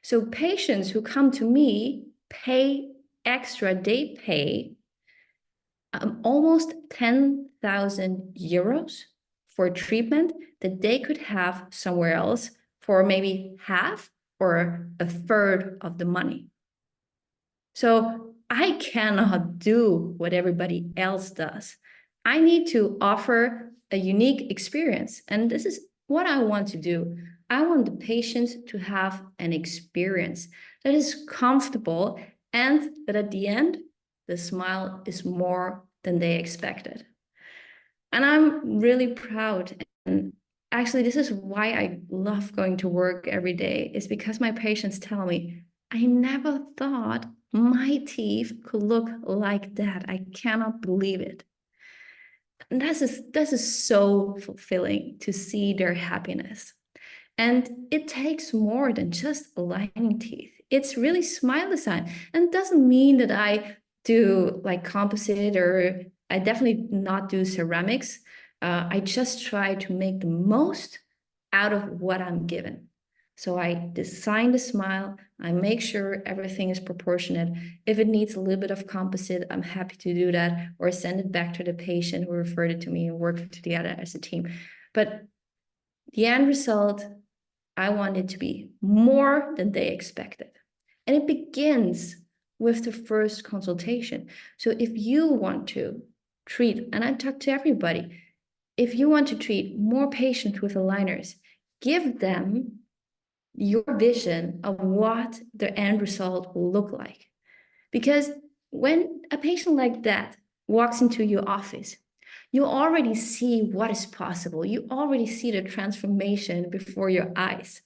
So patients who come to me pay extra, they pay almost 10,000 euros for treatment that they could have somewhere else for maybe half or a third of the money. So I cannot do what everybody else does. I need to offer a unique experience. And this is what I want to do. I want the patients to have an experience that is comfortable and that at the end, the smile is more than they expected. And I'm really proud. And actually, this is why I love going to work every day, is because my patients tell me, I never thought my teeth could look like that. I cannot believe it. And this is so fulfilling to see their happiness. And it takes more than just aligning teeth. It's really smile design. And it doesn't mean that I do like composite, or I definitely not do ceramics. I just try to make the most out of what I'm given. So I design the smile. I make sure everything is proportionate. If it needs a little bit of composite, I'm happy to do that, or send it back to the patient who referred it to me and work together as a team. But the end result, I want it to be more than they expected. And it begins with the first consultation. So if you want to treat, and I talk to everybody, if you want to treat more patients with aligners, give them your vision of what the end result will look like. Because when a patient like that walks into your office, you already see what is possible. You already see the transformation before your eyes.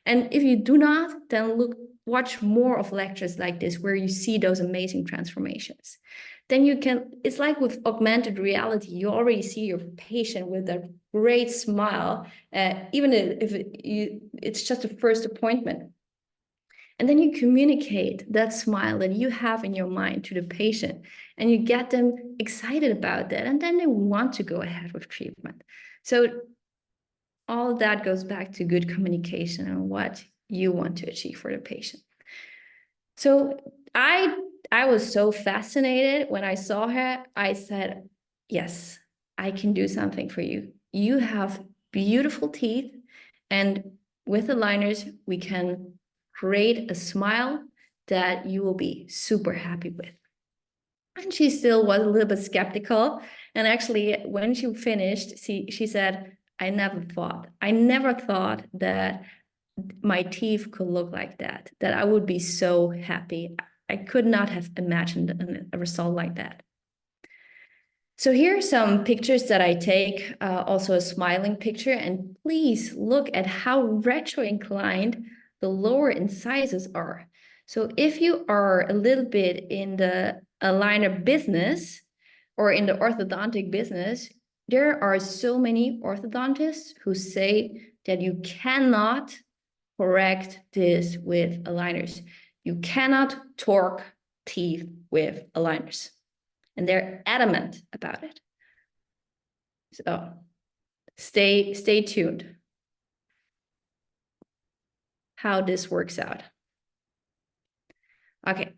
And if you do not, then watch more of lectures like this where you see those amazing transformations. Then you can, it's like with augmented reality, you already see your patient with a great smile, even if it's just a first appointment. And then you communicate that smile that you have in your mind to the patient, and you get them excited about that. And then they want to go ahead with treatment. So all that goes back to good communication and what you want to achieve for the patient. So I was so fascinated when I saw her. I said, yes, I can do something for you. You have beautiful teeth, and with aligners, we can create a smile that you will be super happy with. And she still was a little bit skeptical. And actually, when she finished, she said, I never thought that my teeth could look like that I would be so happy. I could not have imagined a result like that. So here are some pictures that I take, also a smiling picture, and please look at how retro inclined the lower incisors are. So if you are a little bit in the aligner business or in the orthodontic business, there are so many orthodontists who say that you cannot correct this with aligners. You cannot torque teeth with aligners. And they're adamant about it. So stay tuned how this works out. Okay,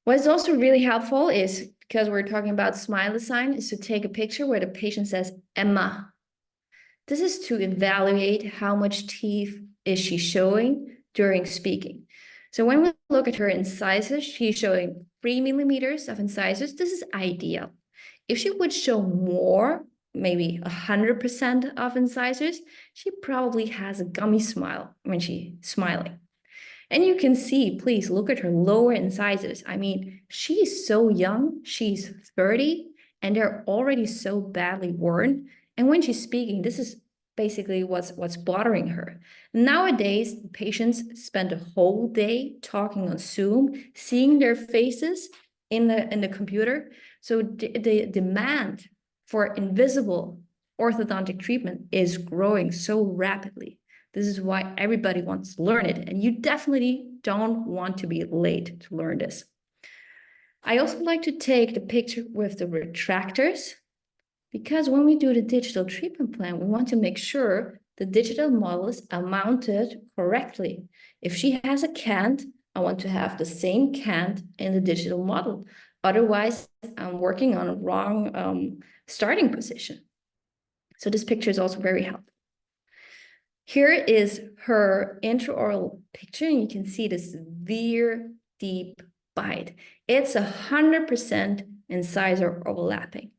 what is also really helpful is, because we're talking about smile design, is to take a picture where the patient says Emma. This is to evaluate how much teeth is she showing during speaking. So when we look at her incisors, she's showing 3 millimeters of incisors. This is ideal. If she would show more, maybe 100% of incisors, she probably has a gummy smile when she's smiling. And you can see, please look at her lower incisors. I mean, she's so young, she's 30, and they're already so badly worn. And when she's speaking, this is basically what's bothering her. Nowadays, patients spend a whole day talking on Zoom, seeing their faces in the computer. So the demand for invisible orthodontic treatment is growing so rapidly. This is why everybody wants to learn it. And you definitely don't want to be late to learn this. I also like to take the picture with the retractors, because when we do the digital treatment plan, we want to make sure the digital models are mounted correctly. If she has a cant, I want to have the same cant in the digital model. Otherwise, I'm working on a wrong starting position. So this picture is also very helpful. Here is her intraoral picture, and you can see the severe deep bite. It's 100% incisor overlapping.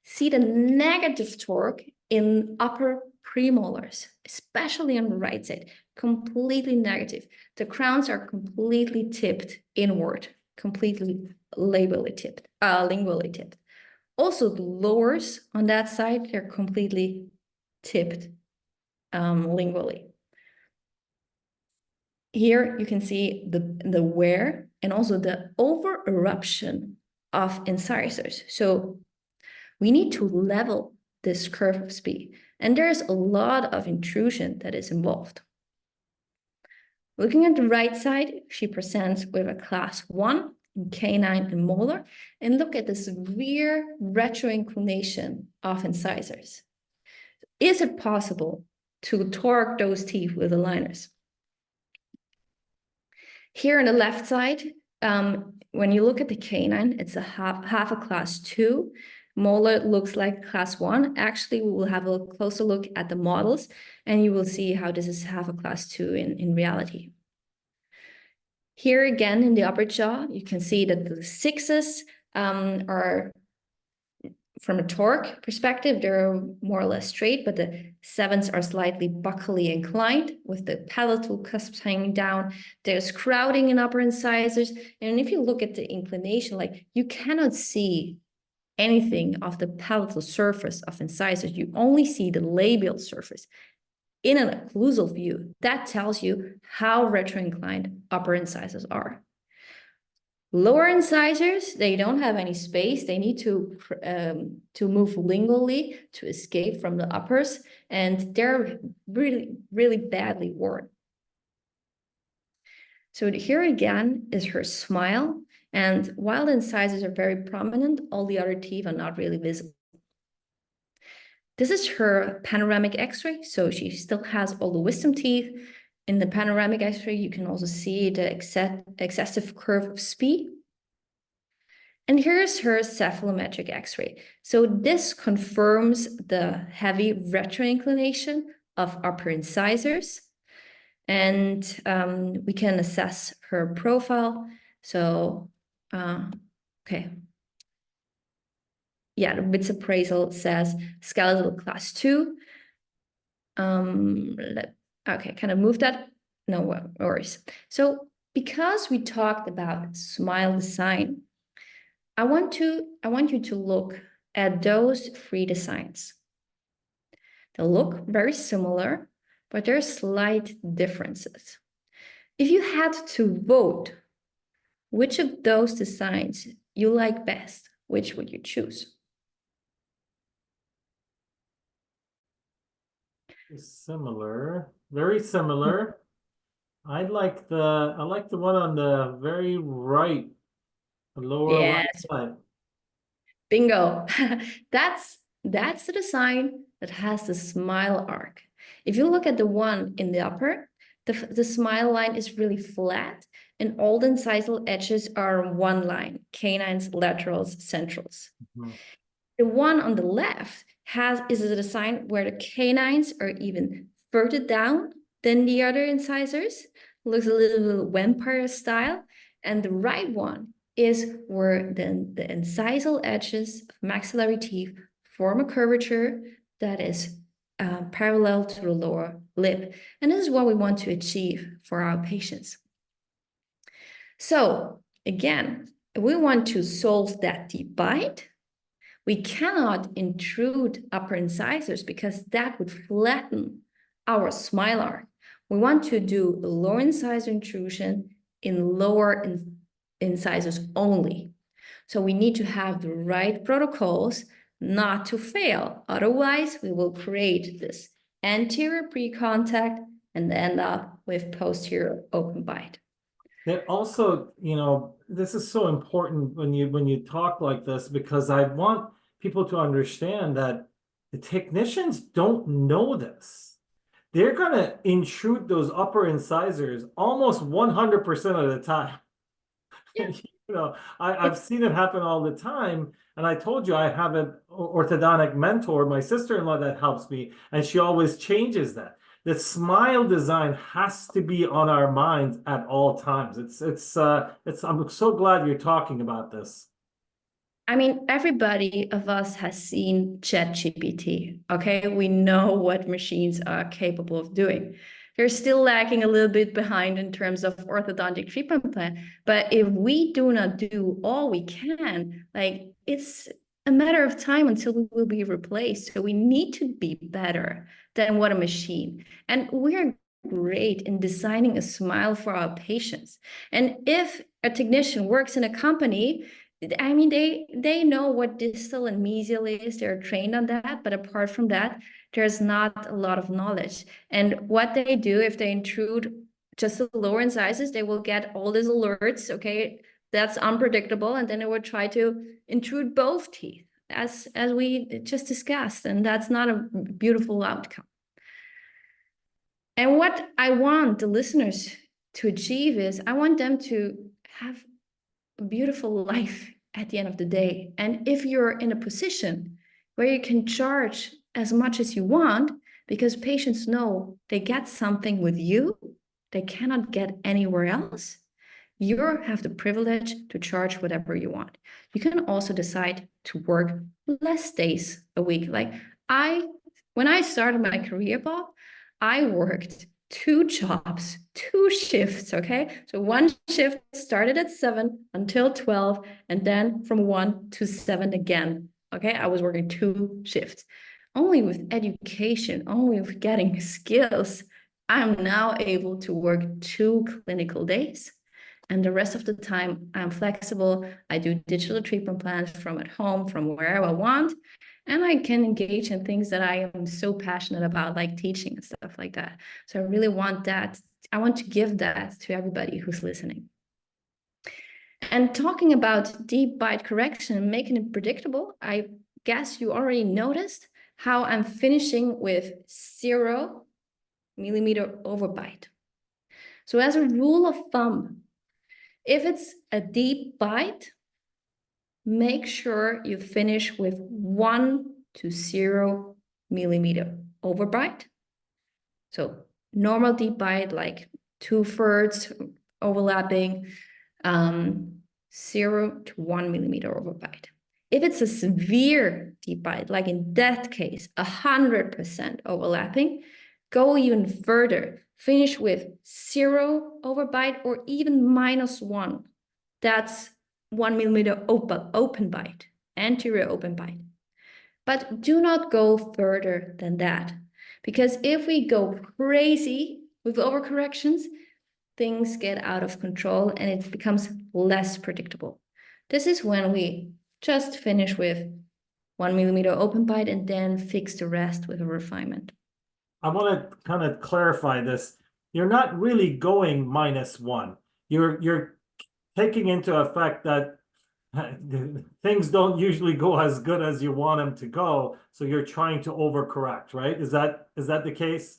See the negative torque in upper premolars, especially on the right side, completely negative. The crowns are completely tipped inward, completely lingually tipped. Also, the lowers on that side, they're completely tipped lingually. here you can see the wear and also the over eruption of incisors. So we need to level this curve of speed. And there's a lot of intrusion that is involved. Looking at the right side, she presents with a class 1 in canine and molar, and look at the severe retroinclination of incisors. Is it possible to torque those teeth with aligners? Here on the left side, when you look at the canine, it's a half a class 2. Molar looks like class 1. Actually, we will have a closer look at the models, and you will see how this is half a class 2 in reality. Here again, in the upper jaw, you can see that the 6s are, from a torque perspective, they're more or less straight, but the 7s are slightly buccally inclined with the palatal cusps hanging down. There's crowding in upper incisors. And if you look at the inclination, like you cannot see anything of the palatal surface of incisors. You only see the labial surface. In an occlusal view, that tells you how retroinclined upper incisors are. Lower incisors, they don't have any space. They need to move lingually to escape from the uppers, and they're really, really badly worn. So here again is her smile, and while the incisors are very prominent, all the other teeth are not really visible. This is her panoramic x-ray, so she still has all the wisdom teeth. In the panoramic x-ray, you can also see the excessive curve of speed. And here's her cephalometric x-ray. So this confirms the heavy retroinclination of upper incisors. And we can assess her profile. So, okay. Yeah, the BITS appraisal says skeletal class 2. Okay, kind of move that. No worries. So because we talked about smile design, I want you to look at those 3 designs. They look very similar, but there are slight differences. If you had to vote which of those designs you like best, which would you choose? Similar, very similar. I like the one on the very right, the lower right Yes, side. bingo. That's the design that has the smile arc. If you look at the one in the upper, the smile line is really flat, and all the incisal edges are on one line: canines, laterals, centrals. Mhm. The one on the left is a design where the canines are even further down than the other incisors. Looks a little vampire style. And the right one is where then the incisal edges of maxillary teeth form a curvature that is parallel to the lower lip. And this is what we want to achieve for our patients. So again, if we want to solve that divide, we cannot intrude upper incisors because that would flatten our smile arc. We want to do lower incisor intrusion in lower incisors only. So we need to have the right protocols not to fail. Otherwise, we will create this anterior pre-contact and end up with posterior open bite. It also, this is so important when you talk like this, because I want people to understand that the technicians don't know this. They're gonna intrude those upper incisors almost 100% of the time. Yeah. I've seen it happen all the time. And I told you I have an orthodontic mentor, my sister-in-law, that helps me, and she always changes that. The smile design has to be on our minds at all times. I'm so glad you're talking about this. I mean, everybody of us has seen ChatGPT, okay? We know what machines are capable of doing. They're still lagging a little bit behind in terms of orthodontic treatment plan. But if we do not do all we can, like it's a matter of time until we will be replaced. So we need to be better than what a machine. And we're great in designing a smile for our patients. And if a technician works in a company, I mean, they know what distal and mesial is, they're trained on that, but apart from that, there's not a lot of knowledge. And what they do, if they intrude just the lower incisors, they will get all these alerts, okay, that's unpredictable, and then they will try to intrude both teeth, as we just discussed, and that's not a beautiful outcome. And what I want the listeners to achieve is I want them to have a beautiful life at the end of the day. And if you're in a position where you can charge as much as you want, because patients know they get something with you they cannot get anywhere else, you have the privilege to charge whatever you want. You can also decide to work less days a week. Like when I started my career, Bob, I worked 2 jobs, 2 shifts, okay? So one shift started at 7 until 12, and then from 1 to 7 again, okay? I was working 2 shifts. Only with education, only with getting skills, I'm now able to work 2 clinical days. And the rest of the time, I'm flexible. I do digital treatment plans from at home, from wherever I want. And I can engage in things that I am so passionate about, like teaching and stuff like that. So I really want that. I want to give that to everybody who's listening. And talking about deep bite correction and making it predictable, I guess you already noticed how I'm finishing with 0 millimeter overbite. So as a rule of thumb, if it's a deep bite, make sure you finish with 1 to 0 millimeter overbite. So normal deep bite, like 2/3 overlapping, 0 to 1 millimeter overbite. If it's a severe deep bite, like in that case, 100% overlapping, go even further. Finish with 0 overbite or even -1. That's 1 millimeter open bite, anterior open bite. But do not go further than that, because if we go crazy with overcorrections, things get out of control and it becomes less predictable. This is when we just finish with 1 millimeter open bite and then fix the rest with a refinement. I want to kind of clarify this. You're not really going -1. You're taking into effect that things don't usually go as good as you want them to go, so you're trying to overcorrect, right? Is that the case?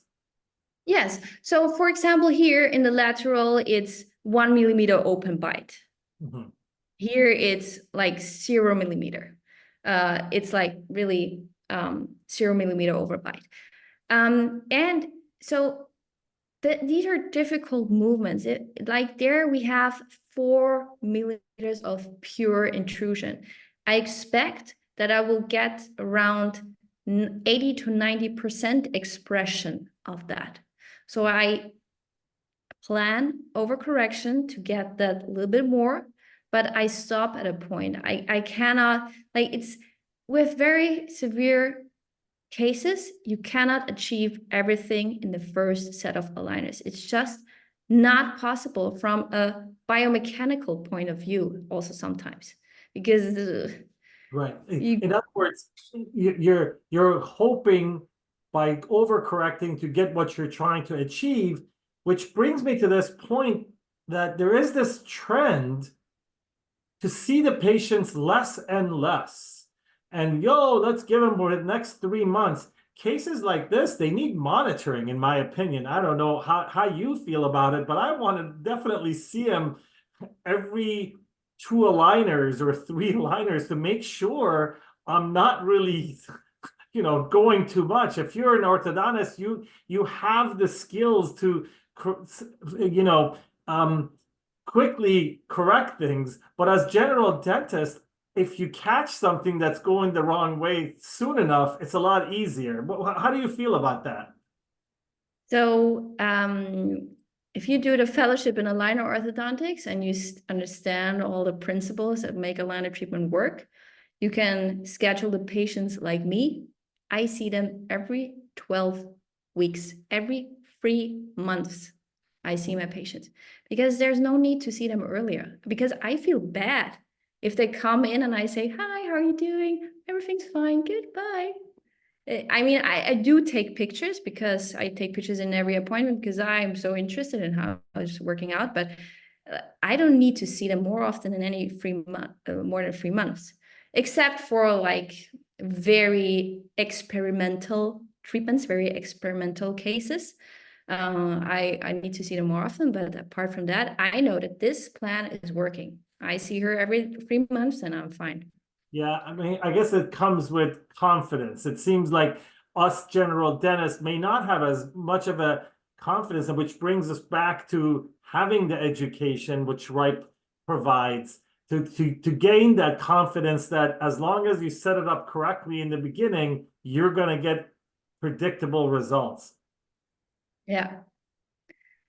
Yes. So for example, here in the lateral, it's 1 millimeter open bite. Mm-hmm. Here it's like 0 millimeter. It's like really 0 millimeter overbite. And so these are difficult movements. Like there we have 4 millimeters of pure intrusion. I expect that I will get around 80 to 90% expression of that. So I plan overcorrection to get that a little bit more, but I stop at a point. I cannot, like it's with very severe cases, you cannot achieve everything in the first set of aligners. It's just not possible from a biomechanical point of view also sometimes, because Right. In other words, you're hoping by overcorrecting to get what you're trying to achieve, which brings me to this point that there is this trend to see the patients less and less. And let's give them for the next 3 months. Cases like this, they need monitoring, in my opinion. I don't know how you feel about it, but I want to definitely see them every 2 aligners or 3 aligners to make sure I'm not really, going too much. If you're an orthodontist, you have the skills to, quickly correct things. But as general dentists, if you catch something that's going the wrong way soon enough, it's a lot easier. But how do you feel about that? So if you do the fellowship in aligner orthodontics and you understand all the principles that make aligner treatment work, you can schedule the patients like me. I see them every 12 weeks, every 3 months I see my patients, because there's no need to see them earlier, because I feel bad if they come in and I say, hi, how are you doing? Everything's fine, good, bye. I mean, I do take pictures, because I take pictures in every appointment because I'm so interested in how it's working out, but I don't need to see them more often than any more than 3 months, except for like very experimental treatments, very experimental cases. I need to see them more often, but apart from that, I know that this plan is working. I see her every 3 months and I'm fine. Yeah, I mean, I guess it comes with confidence. It seems like us general dentists may not have as much of a confidence, and which brings us back to having the education which RIPE provides to gain that confidence that as long as you set it up correctly in the beginning, you're going to get predictable results. Yeah.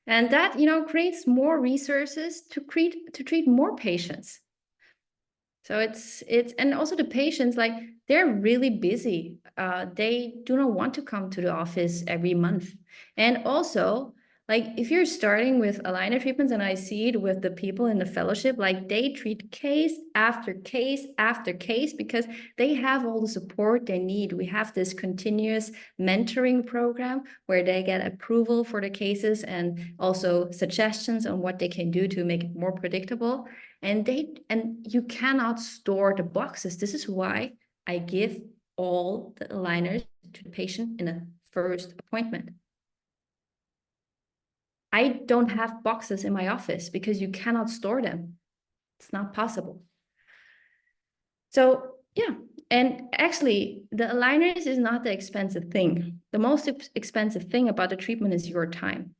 And that, creates more resources to treat more patients. So it's and also the patients, like, they're really busy. They do not want to come to the office every month. And also, like, if you're starting with aligner treatments, and I see it with the people in the fellowship, like, they treat case after case after case because they have all the support they need. We have this continuous mentoring program where they get approval for the cases and also suggestions on what they can do to make it more predictable. And you cannot store the boxes. This is why I give all the aligners to the patient in a first appointment. I don't have boxes in my office because you cannot store them. It's not possible. So yeah, and actually the aligners is not the expensive thing. The most expensive thing about the treatment is your time.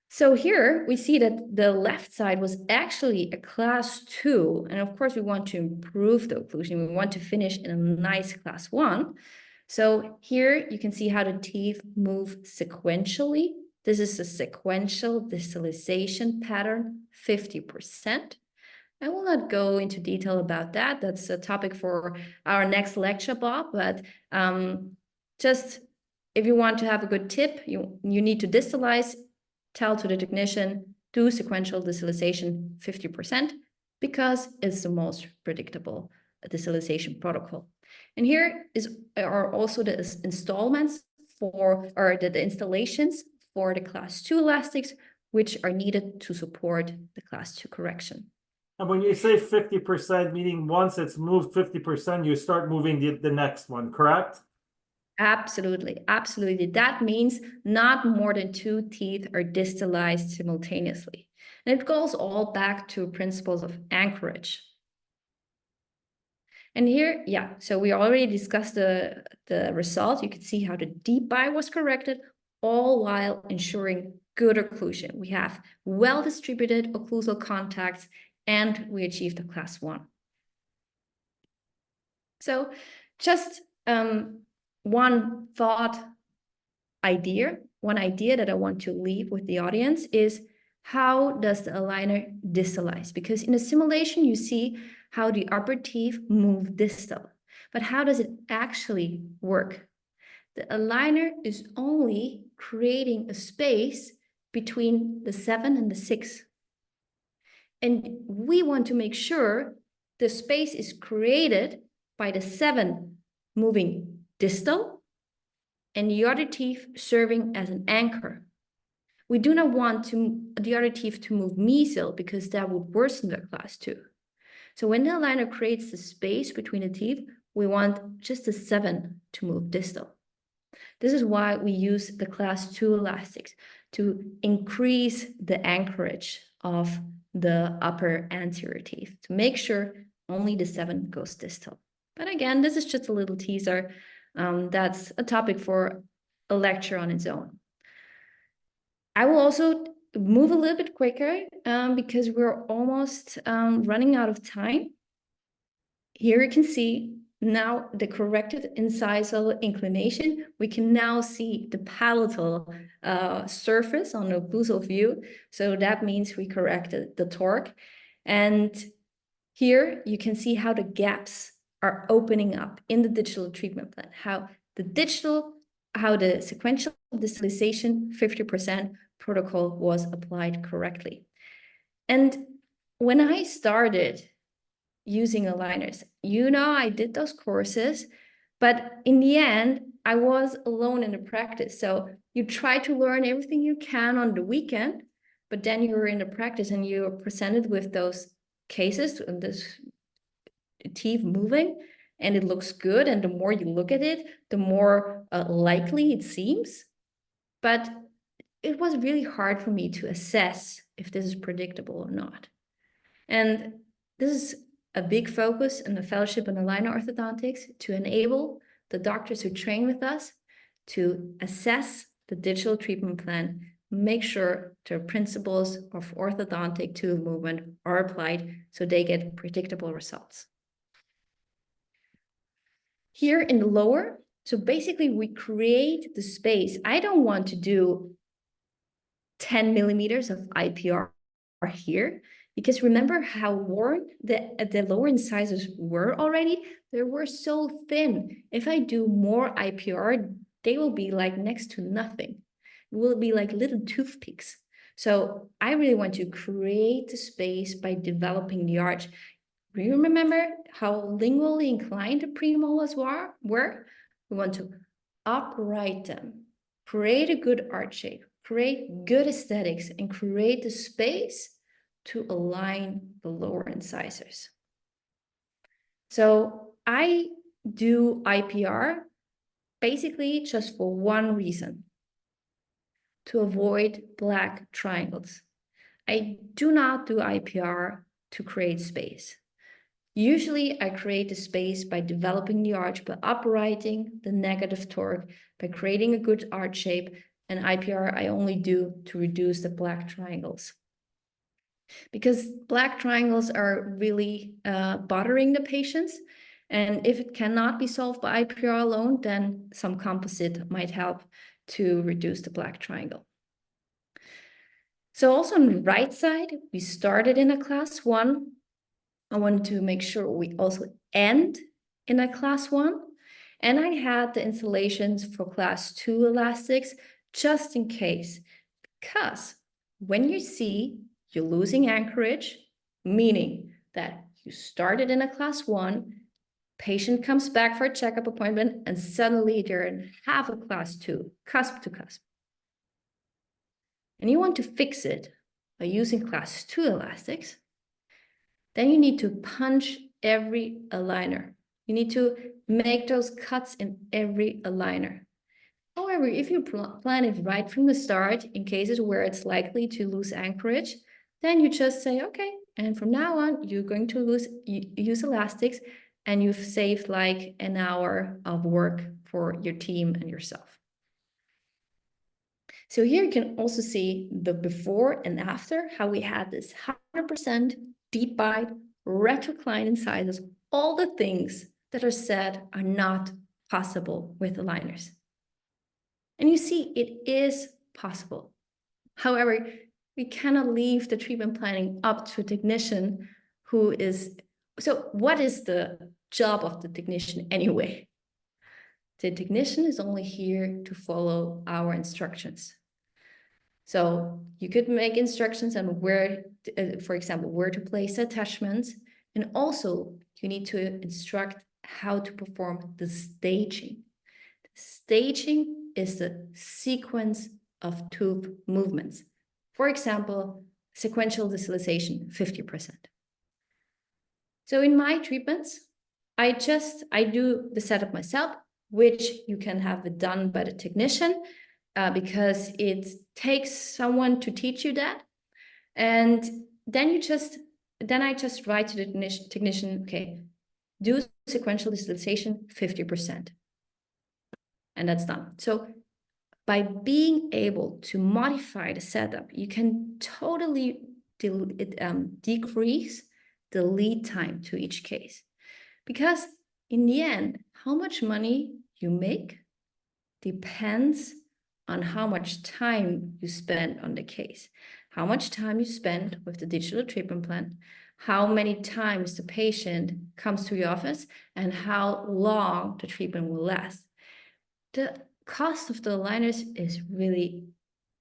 So here we see that the left side was actually a class 2. And of course, we want to improve the occlusion. We want to finish in a nice class 1. So here you can see how the teeth move sequentially. This is a sequential distalization pattern, 50%. I will not go into detail about that. That's a topic for our next lecture, Bob. But just if you want to have a good tip, you need to distalize. Tell to the technician, do sequential distalization 50% because it's the most predictable distalization protocol. And here are also the installments or the installations for the class 2 elastics, which are needed to support the class 2 correction. And when you say 50%, meaning once it's moved 50%, you start moving the next one, correct? Absolutely, absolutely. That means not more than 2 teeth are distalized simultaneously. And it goes all back to principles of anchorage. And here, yeah, so we already discussed the result. You can see how the deep bite was corrected, all while ensuring good occlusion. We have well-distributed occlusal contacts, and we achieved a class 1. So just one idea that I want to leave with the audience is, how does the aligner distalize? Because in the simulation, you see how the upper teeth move distal. But how does it actually work? The aligner is only creating a space between the 7 and the 6. And we want to make sure the space is created by the 7 moving distal and the other teeth serving as an anchor. We do not want the other teeth to move mesial because that would worsen the class 2. So when the aligner creates the space between the teeth, we want just the 7 to move distal. This is why we use the class 2 elastics to increase the anchorage of the upper anterior teeth to make sure only the 7 goes distal. But again, this is just a little teaser. That's a topic for a lecture on its own. I will also move a little bit quicker because we're almost running out of time. Here you can see now the corrected incisal inclination. We can now see the palatal surface on the occlusal view. So that means we corrected the torque. And here you can see how the gaps are opening up in the digital treatment plan, how the digital how the sequential digitalization 50% protocol was applied correctly. And when I started using aligners, I did those courses, but in the end, I was alone in the practice. So you try to learn everything you can on the weekend, but then you're in the practice and you're presented with those cases and this teeth moving, and it looks good. And the more you look at it, the more likely it seems. But it was really hard for me to assess if this is predictable or not. And this is a big focus in the fellowship in aligner orthodontics to enable the doctors who train with us to assess the digital treatment plan, make sure the principles of orthodontic tooth movement are applied so they get predictable results. Here in the lower, so basically we create the space. I don't want to do 10 millimeters of IPR here, because remember how worn the lower incisors were already? They were so thin. If I do more IPR, they will be like next to nothing. It will be like little toothpicks. So I really want to create the space by developing the arch. Do you remember how lingually inclined the premolars were? We want to upright them, create a good arch shape, create good aesthetics, and create the space to align the lower incisors. So I do IPR basically just for one reason: to avoid black triangles. I do not do IPR to create space. Usually I create the space by developing the arch, by uprighting the negative torque, by creating a good arch shape, and IPR I only do to reduce the black triangles. Because black triangles are really bothering the patients, and if it cannot be solved by IPR alone, then some composite might help to reduce the black triangle. So also on the right side, we started in a class 1. I wanted to make sure we also end in a class 1. And I had the installations for class 2 elastics just in case, because when you see you're losing anchorage, meaning that you started in a class 1, patient comes back for a checkup appointment, and suddenly they're in half a class 2, cusp to cusp. And you want to fix it by using class 2 elastics, then you need to punch every aligner. You need to make those cuts in every aligner. However, if you plan it right from the start, in cases where it's likely to lose anchorage, then you just say, okay, and from now on, you're going to use elastics, and you've saved like an hour of work for your team and yourself. So here you can also see the before and after, how we had this 100% deep bite, retrocline incisors, all the things that are said are not possible with aligners. And you see, it is possible. However, we cannot leave the treatment planning up to a technician who is... So what is the job of the technician anyway? The technician is only here to follow our instructions. So you could make instructions on where, for example, where to place attachments. And also you need to instruct how to perform the staging. Staging is the sequence of tooth movements. For example, sequential digitalization, 50%. So in my treatments, I do the setup myself, which you can have it done by the technician, because it takes someone to teach you that. And then I just write to the technician, okay, do sequential digitalization 50%. And that's done. So by being able to modify the setup, you can totally decrease the lead time to each case. Because in the end, how much money you make depends on how much time you spend on the case, how much time you spend with the digital treatment plan, how many times the patient comes to your office, and how long the treatment will last. The cost of the aligners is really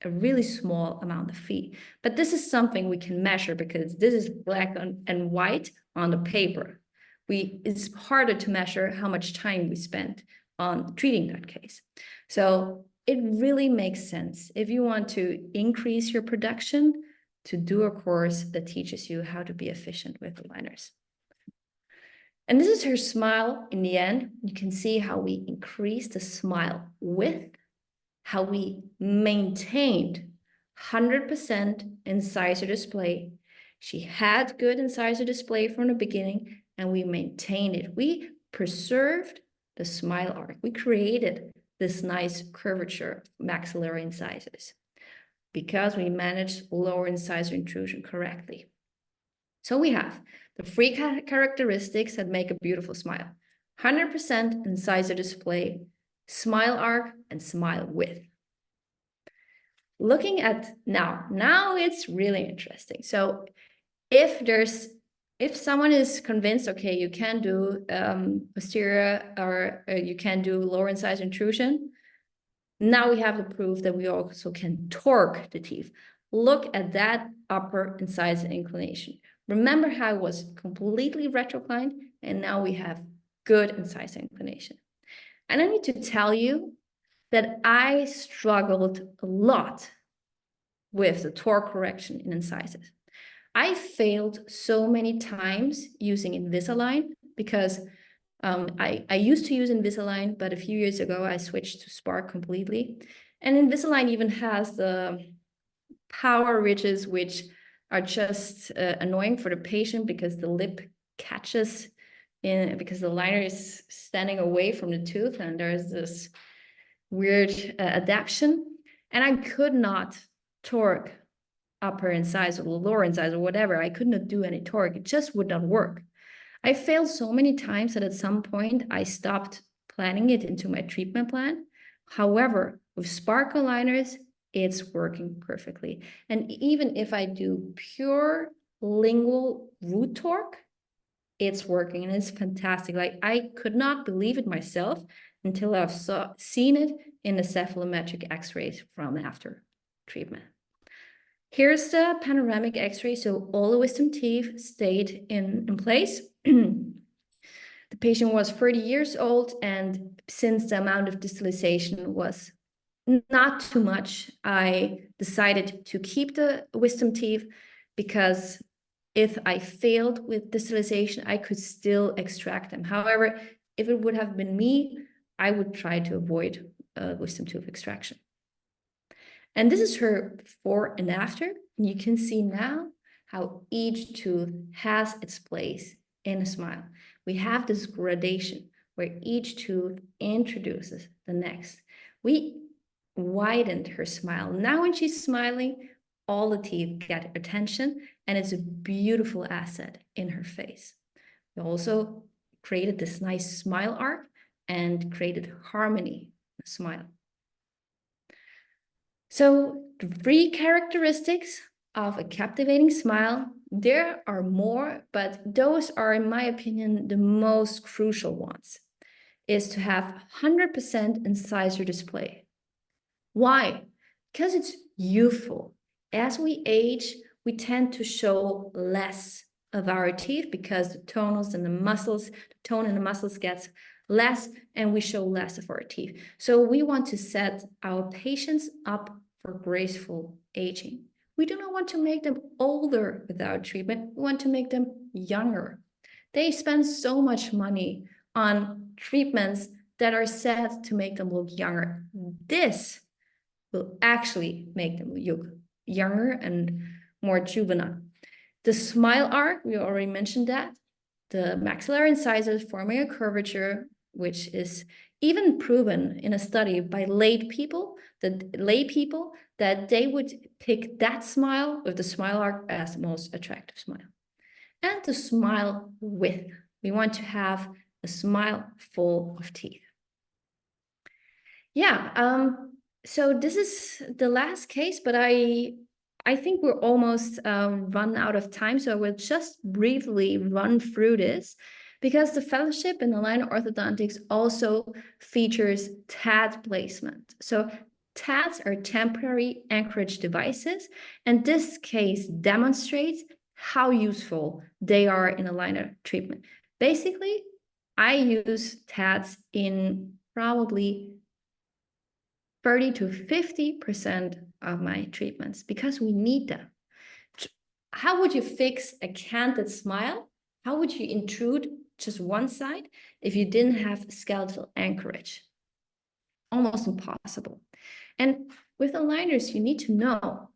a really small amount of fee. But this is something we can measure because this is black and white on the paper. It's harder to measure how much time we spend on treating that case. So it really makes sense if you want to increase your production to do a course that teaches you how to be efficient with aligners. And this is her smile in the end. You can see how we increased the smile width, how we maintained 100% incisor display. She had good incisor display from the beginning, and we maintained it. We preserved the smile arc. We created this nice curvature of maxillary incisors because we managed lower incisor intrusion correctly. So we have the three characteristics that make a beautiful smile: 100% incisor display, smile arc, and smile width. Looking at now it's really interesting. So if someone is convinced, okay, you can do posterior or you can do lower incisor intrusion, now we have the proof that we also can torque the teeth. Look at that upper incisor inclination. Remember how it was completely retroclined, and now we have good incisor inclination. And I need to tell you that I struggled a lot with the torque correction in incisors. I failed so many times using Invisalign because I used to use Invisalign, but a few years ago I switched to Spark completely. And Invisalign even has the power ridges, which are just annoying for the patient because the lip catches in, because the liner is standing away from the tooth, and there's this weird adaptation. And I could not torque upper incisor or lower incisor or whatever. I could not do any torque. It just would not work. I failed so many times that at some point I stopped planning it into my treatment plan. However, with Spark aligners, it's working perfectly. And even if I do pure lingual root torque, it's working and it's fantastic. Like, I could not believe it myself until I've seen it in the cephalometric x-rays from after treatment. Here's the panoramic x-ray. So all the wisdom teeth stayed in place. The patient was 30 years old, and since the amount of distalization was not too much, I decided to keep the wisdom teeth because if I failed with distalization, I could still extract them. However, if it would have been me, I would try to avoid wisdom tooth extraction. And this is her before and after. And you can see now how each tooth has its place in a smile. We have this gradation where each tooth introduces the next. We widened her smile. Now when she's smiling, all the teeth get attention, and it's a beautiful asset in her face. We also created this nice smile arc and created harmony in the smile. So the three characteristics of a captivating smile, there are more, but those are, in my opinion, the most crucial ones, is to have 100% incisor display. Why? Because it's youthful. As we age, we tend to show less of our teeth because the tonals and the muscles, the tone in the muscles gets less, and we show less of our teeth. So we want to set our patients up for graceful aging. We do not want to make them older with our treatment. We want to make them younger. They spend so much money on treatments that are set to make them look younger. This will actually make them look younger and more juvenile. The smile arc, we already mentioned that. The maxillary incisors forming a curvature, which is even proven in a study by lay people that they would pick that smile with the smile arc as the most attractive smile. And the smile width. We want to have a smile full of teeth. Yeah, so this is the last case, but I think we're almost run out of time, so I will just briefly run through this. because the fellowship in aligner orthodontics also features TAD placement. So TADs are temporary anchorage devices, and this case demonstrates how useful they are in aligner treatment. Basically, I use TADs in probably 30 to 50% of my treatments because we need them. How would you fix a canted smile? How would you intrude just one side if you didn't have skeletal anchorage? Almost impossible. And with aligners, you need to know,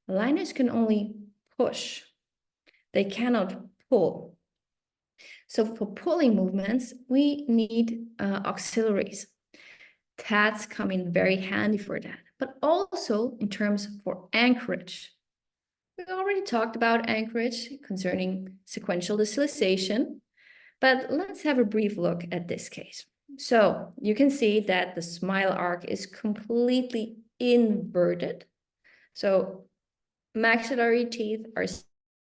aligners can only push. They cannot pull. So for pulling movements, we need auxiliaries. TADs come in very handy for that, but also in terms for anchorage. We already talked about anchorage concerning sequential distalization, but let's have a brief look at this case. So you can see that the smile arc is completely inverted. So maxillary teeth are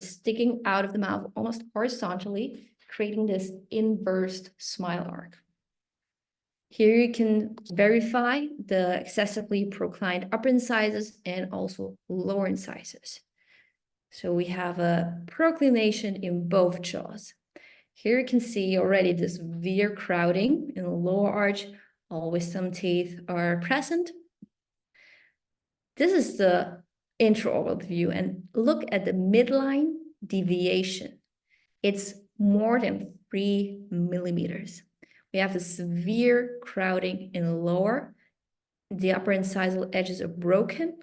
sticking out of the mouth almost horizontally, creating this inversed smile arc. Here you can verify the excessively proclined upper incisors and also lower incisors. So we have a proclination in both jaws. Here you can see already this severe crowding in the lower arch. Always some teeth are present. This is the intraoral view, and look at the midline deviation. It's more than 3 millimeters. We have a severe crowding in the lower. The upper incisal edges are broken.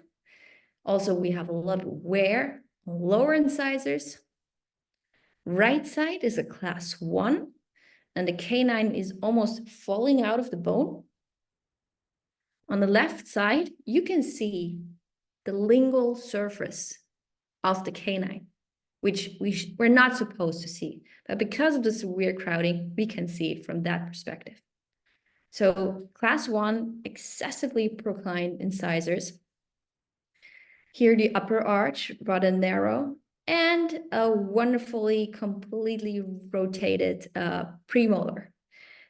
Also, we have a lot of wear on lower incisors. Right side is a class 1, and the canine is almost falling out of the bone. On the left side, you can see the lingual surface of the canine, which we're not supposed to see. But because of the severe crowding, we can see it from that perspective. So class 1, excessively proclined incisors. Here the upper arch, rather narrow, and a wonderfully, completely rotated premolar.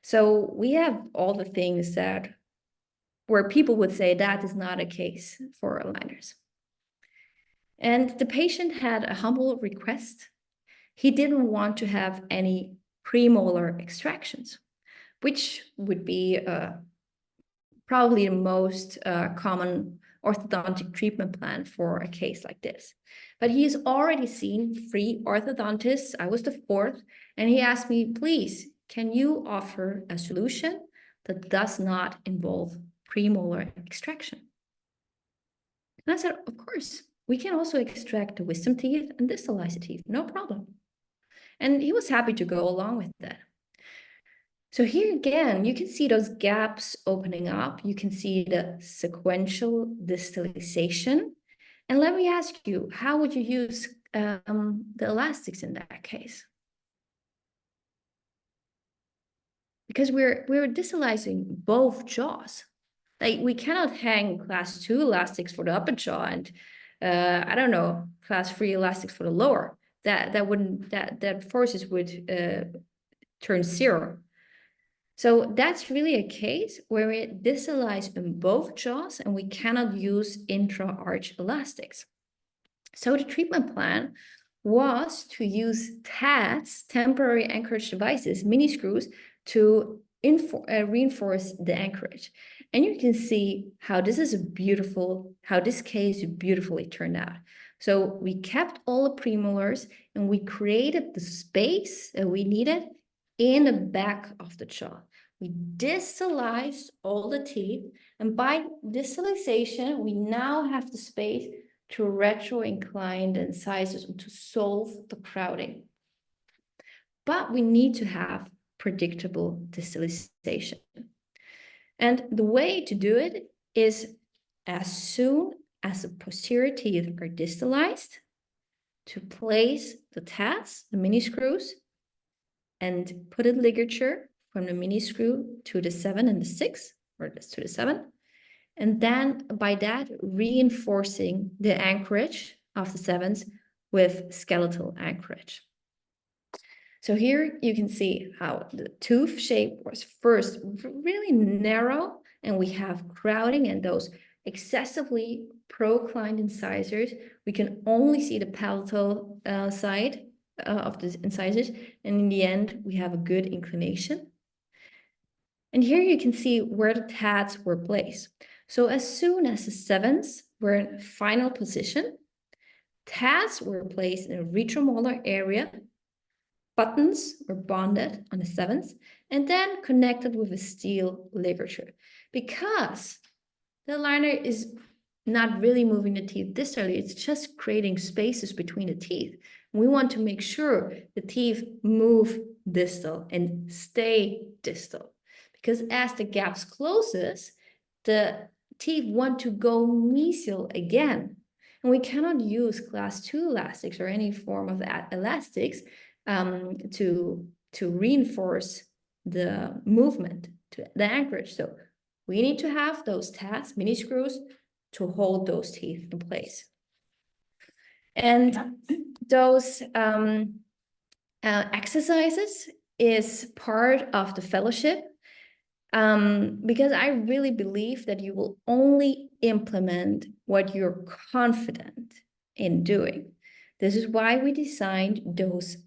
So we have all the things that where people would say that is not a case for aligners. And the patient had a humble request. He didn't want to have any premolar extractions, which would be probably the most common orthodontic treatment plan for a case like this. But he's already seen 3 orthodontists. I was the 4th, and he asked me, please, can you offer a solution that does not involve premolar extraction? And I said, of course, we can also extract the wisdom teeth and distalize the teeth, no problem. And he was happy to go along with that. So here again, you can see those gaps opening up. You can see the sequential distalization. And let me ask you, how would you use the elastics in that case? Because we're distalizing both jaws. Like we cannot hang class 2 elastics for the upper jaw and I don't know, class 3 elastics for the lower. That forces would turn 0. So that's really a case where we distalize in both jaws and we cannot use intra-arch elastics. So the treatment plan was to use TADs, temporary anchorage devices, mini screws, to reinforce the anchorage. And you can see how this case beautifully turned out. So we kept all the premolars and we created the space that we needed in the back of the jaw. We distalized all the teeth, and by distalization, we now have the space to retro-incline the incisors and to solve the crowding. But we need to have predictable distalization. And the way to do it is as soon as the posterior teeth are distalized, to place the TADs, the mini screws, and put a ligature from the mini screw to the 7 and the 6, or to the 7. And then by that, reinforcing the anchorage of the 7s with skeletal anchorage. So here you can see how the tooth shape was first really narrow, and we have crowding and those excessively proclined incisors. We can only see the palatal side of the incisors, and in the end, we have a good inclination. And here you can see where the tats were placed. So as soon as the sevens were in final position, tats were placed in a retromolar area, buttons were bonded on the sevens, and then connected with a steel ligature. Because the aligner is not really moving the teeth distally, it's just creating spaces between the teeth. We want to make sure the teeth move distal and stay distal. Because as the gaps closes, the teeth want to go mesial again. And we cannot use class 2 elastics or any form of elastics to reinforce the movement, to the anchorage. So we need to have those tats, mini screws, to hold those teeth in place. And those exercises is part of the fellowship because I really believe that you will only implement what you're confident in doing. This is why we designed those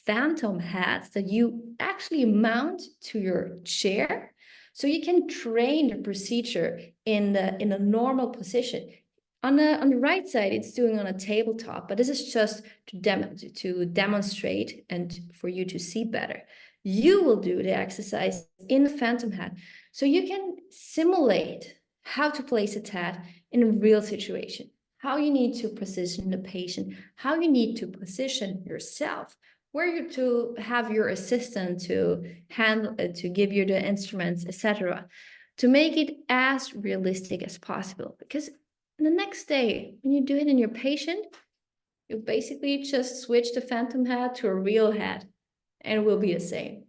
phantom hats that you actually mount to your chair, so you can train the procedure in a normal position. On the right side, it's doing on a tabletop, but this is just to demonstrate and for you to see better. You will do the exercise in a phantom hat, so you can simulate how to place a tat in a real situation, how you need to position the patient, how you need to position yourself, where you to have your assistant to handle to give you the instruments, etc., to make it as realistic as possible. Because the next day, when you do it in your patient, you basically just switch the phantom hat to a real hat, and it will be the same.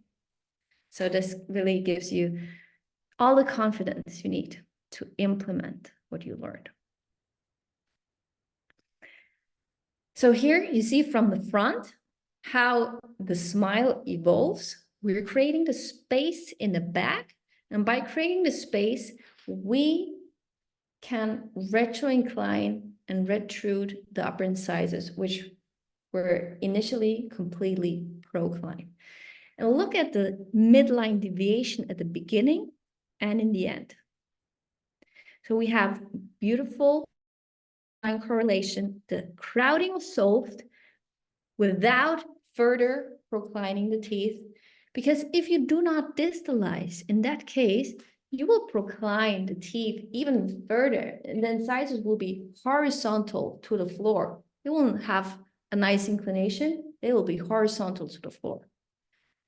So this really gives you all the confidence you need to implement what you learned. So here you see from the front how the smile evolves. We're creating the space in the back, and by creating the space, we can retro-incline and retrude the upper incisors, which were initially completely proclined. And look at the midline deviation at the beginning and in the end. So we have beautiful line correlation. The crowding was solved without further proclining the teeth, because if you do not distalize, in that case, you will procline the teeth even further, and the incisors will be horizontal to the floor. They won't have a nice inclination. They will be horizontal to the floor.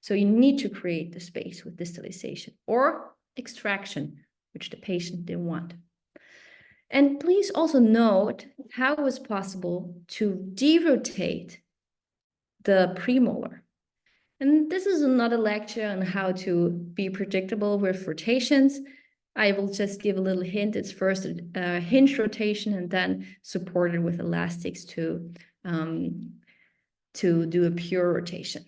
So you need to create the space with distalization or extraction, which the patient didn't want. And please also note how it was possible to derotate the premolar. And this is another lecture on how to be predictable with rotations. I will just give a little hint. It's first a hinge rotation and then supported with elastics to do a pure rotation.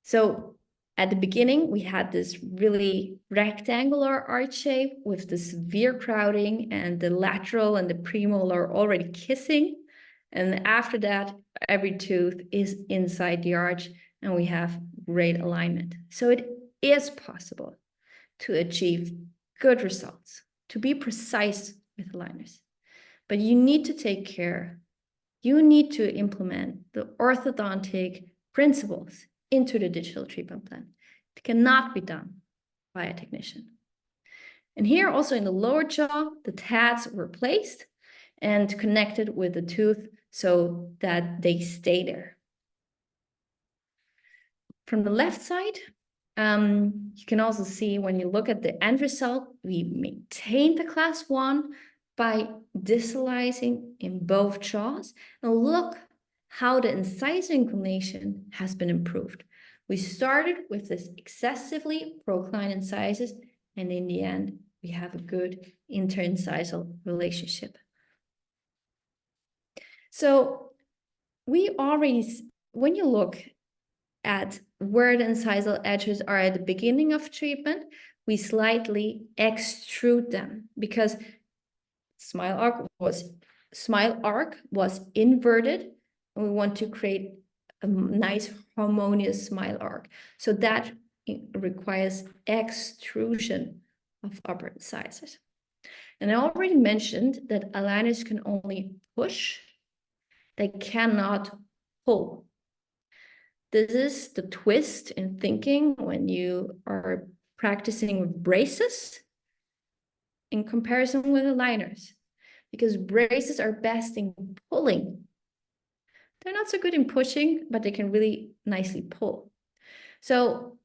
So at the beginning, we had this really rectangular arch shape with the severe crowding and the lateral and the premolar already kissing. And after that, every tooth is inside the arch and we have great alignment. So it is possible to achieve good results, to be precise with aligners. But you need to take care. You need to implement the orthodontic principles into the digital treatment plan. It cannot be done by a technician. And here also in the lower jaw, the tats were placed and connected with the tooth so that they stay there. From the left side, you can also see when you look at the end result, we maintained the class 1 by distalizing in both jaws. And look how the incisor inclination has been improved. We started with this excessively proclined incisors, and in the end, we have a good interincisal relationship. So we already, when you look at where the incisal edges are at the beginning of treatment, we slightly extrude them because smile arc was inverted, and we want to create a nice harmonious smile arc. So that requires extrusion of upper incisors. And I already mentioned that aligners can only push, they cannot pull. This is the twist in thinking when you are practicing with braces in comparison with aligners, because braces are best in pulling. They're not so good in pushing, but they can really nicely pull. So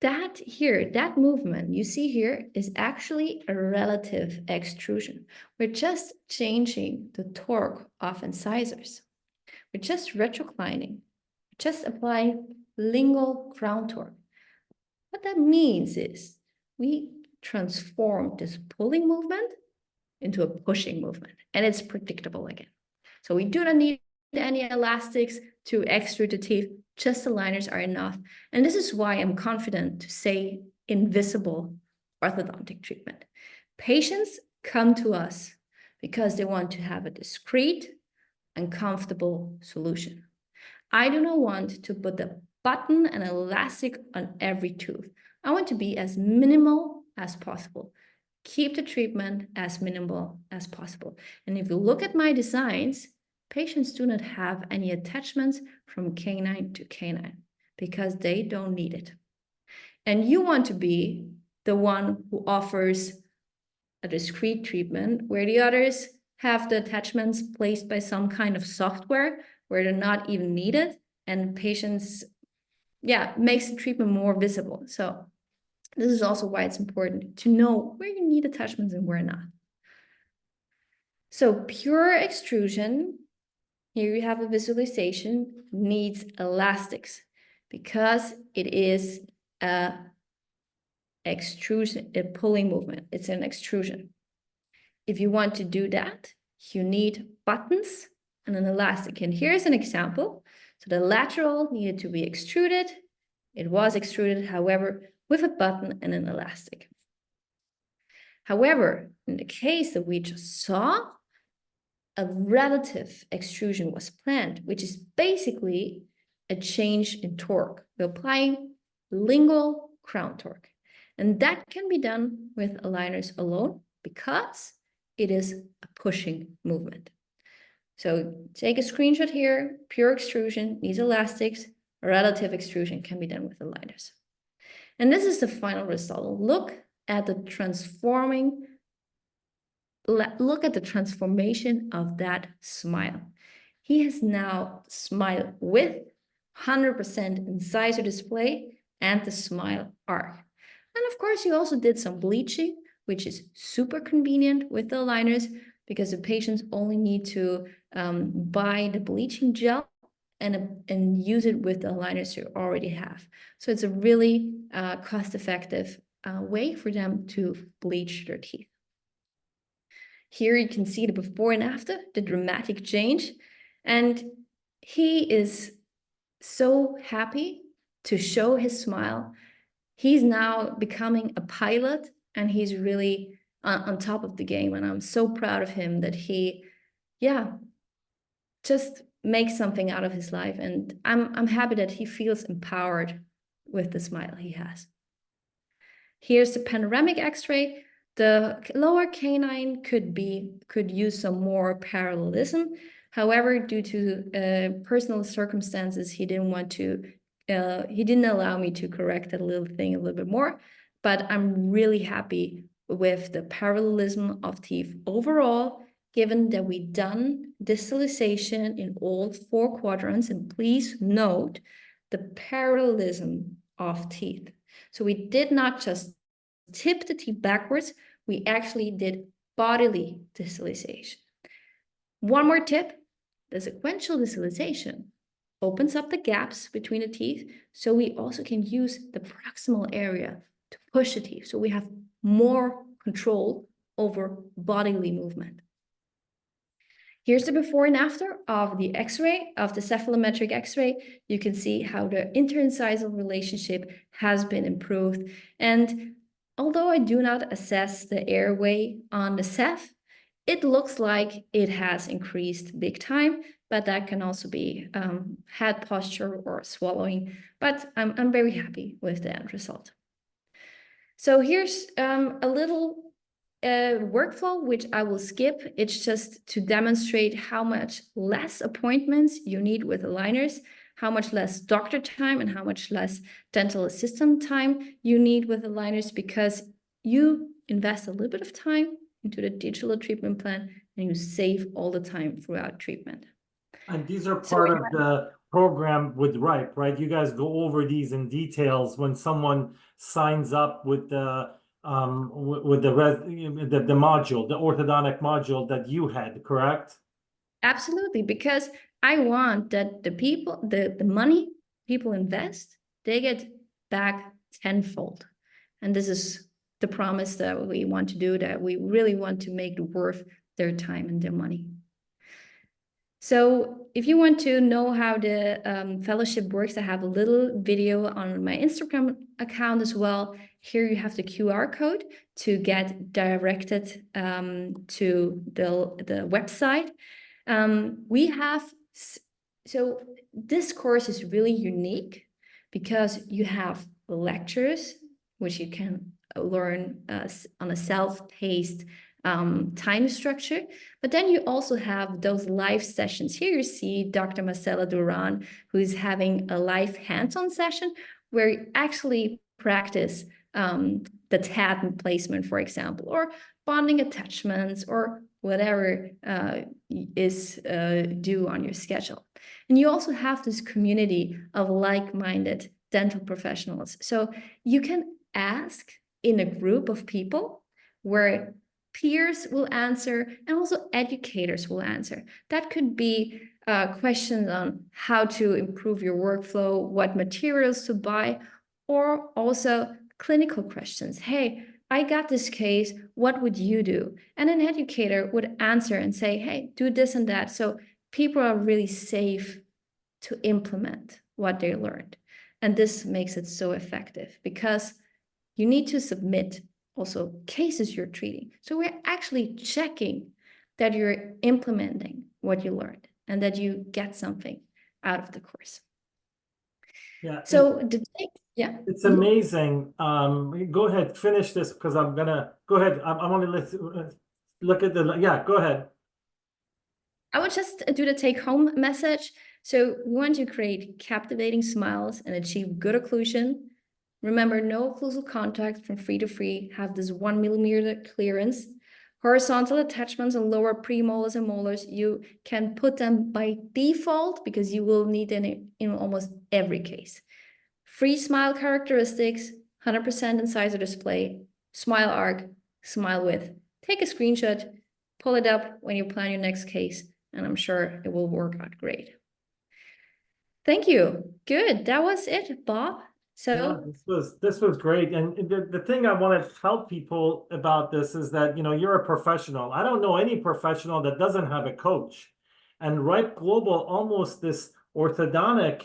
that movement you see here is actually a relative extrusion. We're just changing the torque of incisors. We're just retroclining, just applying lingual crown torque. What that means is we transform this pulling movement into a pushing movement, and it's predictable again. So we do not need any elastics to extrude the teeth, just aligners are enough. And this is why I'm confident to say invisible orthodontic treatment. Patients come to us because they want to have a discreet and comfortable solution. I do not want to put the button and elastic on every tooth. I want to be as minimal as possible. Keep the treatment as minimal as possible. And if you look at my designs, patients do not have any attachments from canine to canine because they don't need it. And you want to be the one who offers a discrete treatment where the others have the attachments placed by some kind of software where they're not even needed, and patients, makes the treatment more visible. So this is also why it's important to know where you need attachments and where not. So pure extrusion, here you have a visualization, needs elastics because it is a extrusion, a pulling movement. It's an extrusion. If you want to do that, you need buttons and an elastic. And here's an example. So the lateral needed to be extruded. It was extruded, however, with a button and an elastic. However, in the case that we just saw, a relative extrusion was planned, which is basically a change in torque. We're applying lingual crown torque. And that can be done with aligners alone because it is a pushing movement. So take a screenshot here, pure extrusion needs elastics, relative extrusion can be done with aligners. And this is the final result. Look at the transformation of that smile. He has now smiled with 100% incisor display and the smile arc. And of course, you also did some bleaching, which is super convenient with the aligners because the patients only need to buy the bleaching gel and use it with the aligners you already have. So it's a really cost-effective way for them to bleach their teeth. Here you can see the before and after, the dramatic change. And he is so happy to show his smile. He's now becoming a pilot and he's really on top of the game. And I'm so proud of him that he, just makes something out of his life. And I'm happy that he feels empowered with the smile he has. Here's the panoramic x-ray. The lower canine could use some more parallelism. However, due to personal circumstances, he didn't allow me to correct that little thing a little bit more. But I'm really happy with the parallelism of teeth overall, given that we've done distalization in all 4 quadrants. And please note the parallelism of teeth. So we did not just tip the teeth backwards, we actually did bodily distalization. One more tip, the sequential distalization opens up the gaps between the teeth, so we also can use the proximal area to push the teeth, so we have more control over bodily movement. Here's the before and after of the X-ray, of the cephalometric X-ray. You can see how the interincisal relationship has been improved. And although I do not assess the airway on the ceph, it looks like it has increased big time, but that can also be head posture or swallowing. But I'm very happy with the end result. So here's a little workflow, which I will skip. It's just to demonstrate how much less appointments you need with aligners, how much less doctor time and how much less dental assistant time you need with aligners, because you invest a little bit of time into the digital treatment plan and you save all the time throughout treatment. And these are So part of the program with RIPE, right? You guys go over these in details when someone signs up with the module, the orthodontic module that you had, correct? absolutely, because I want that the people, the money people invest, they get back tenfold. And this is the promise that we want to do, that we really want to make it worth their time and their money. So if you want to know how the fellowship works, I have a little video on my Instagram account as well. Here you have the QR code to get directed to the website. So this course is really unique because you have lectures, which you can learn on a self-paced time structure, but then you also have those live sessions. Here you see Dr. Marcela Duran, who is having a live hands-on session where you actually practice the tab placement, for example, or bonding attachments, or whatever is due on your schedule. And you also have this community of like-minded dental professionals. So you can ask in a group of people where peers will answer and also educators will answer. That could be questions on how to improve your workflow, what materials to buy, or also clinical questions. Hey, I got this case, what would you do? And an educator would answer and say, hey, do this and that. So people are really safe to implement what they learned. And this makes it so effective because you need to submit also cases you're treating. So we're actually checking that you're implementing what you learned and that you get something out of the course. Yeah. So yeah. It's amazing. Go ahead, finish this because I'm gonna go ahead. I want to look at the, yeah, go ahead. I would just do the take-home message. So we want to create captivating smiles and achieve good occlusion. Remember, no occlusal contact from free to free, have this 1 millimeter clearance. Horizontal attachments on lower premolars and molars, you can put them by default because you will need them in almost every case. Free smile characteristics, 100% incisor display, smile arc, smile width. Take a screenshot, pull it up when you plan your next case, and I'm sure it will work out great. Thank you. Good. That was it, Bob. So yeah, this was great. And the thing I want to tell people about this is that, you know, you're a professional. I don't know any professional that doesn't have a coach. And Ripe Global, almost this orthodontic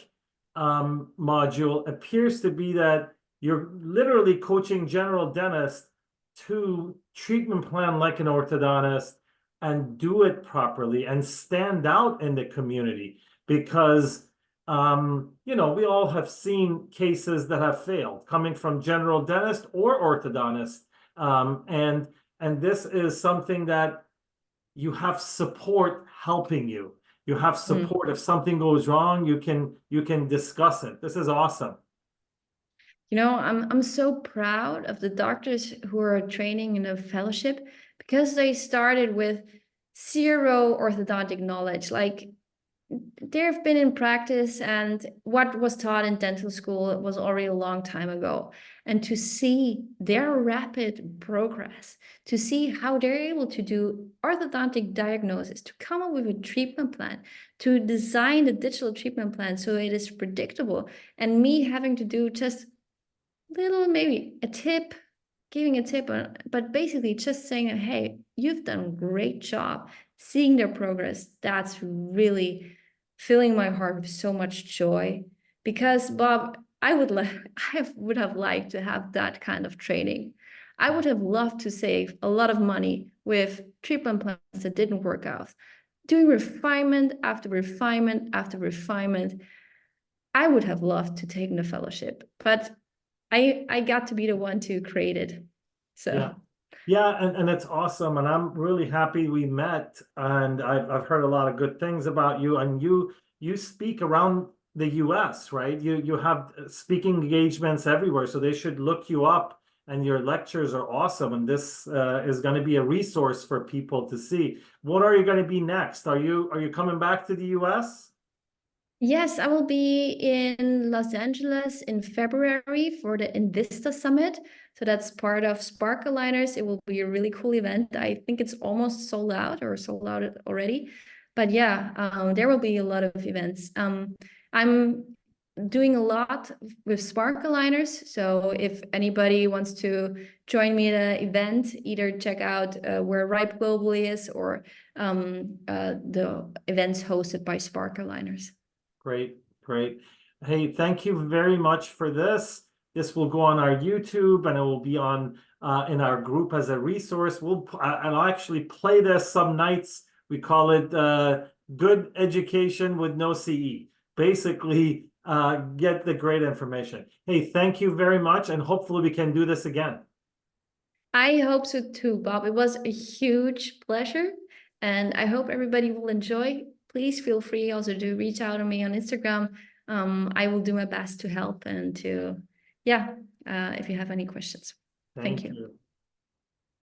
module appears to be that you're literally coaching general dentists to treatment plan like an orthodontist and do it properly and stand out in the community because you know, we all have seen cases that have failed coming from general dentist or orthodontist. And this is something that you have support helping you. You have support. If something goes wrong, you can discuss it. This is awesome. You know, I'm so proud of the doctors who are training in a fellowship because they started with zero orthodontic knowledge. Like they've been in practice and what was taught in dental school was already a long time ago. And to see their rapid progress, to see how they're able to do orthodontic diagnosis, to come up with a treatment plan, to design the digital treatment plan so it is predictable, and me having to do just little, maybe a tip, giving a tip, but basically just saying, hey, you've done a great job. seeing their progress, that's really filling my heart with so much joy. Because Bob, I would have liked to have that kind of training. I would have loved to save a lot of money with treatment plans that didn't work out, doing refinement after refinement after refinement. I would have loved to take the fellowship, but I got to be the one to create it. So Yeah. Yeah, and it's awesome, and I'm really happy we met, and I've heard a lot of good things about you, and you speak around the US, right? You have speaking engagements everywhere, so they should look you up, and your lectures are awesome, and this is going to be a resource for people to see. What are you going to be next? Are you coming back to the US? yes, I will be in Los Angeles in February for the Invista Summit. So that's part of Spark Aligners. It will be a really cool event. I think it's almost sold out or sold out already. But yeah, there will be a lot of events. I'm doing a lot with Spark Aligners. So if anybody wants to join me at an event, either check out where Ripe Globally is or the events hosted by Spark Aligners. Great, great. Hey, thank you very much for this. This will go on our YouTube and it will be on in our group as a resource. And I'll actually play this some nights. We call it Good Education with No CE. Basically, get the great information. Hey, thank you very much, and hopefully we can do this again. I hope so too, Bob. It was a huge pleasure, and I hope everybody will enjoy. Please feel free also to reach out to me on Instagram. I will do my best to help and to, yeah, if you have any questions. Thank you. You.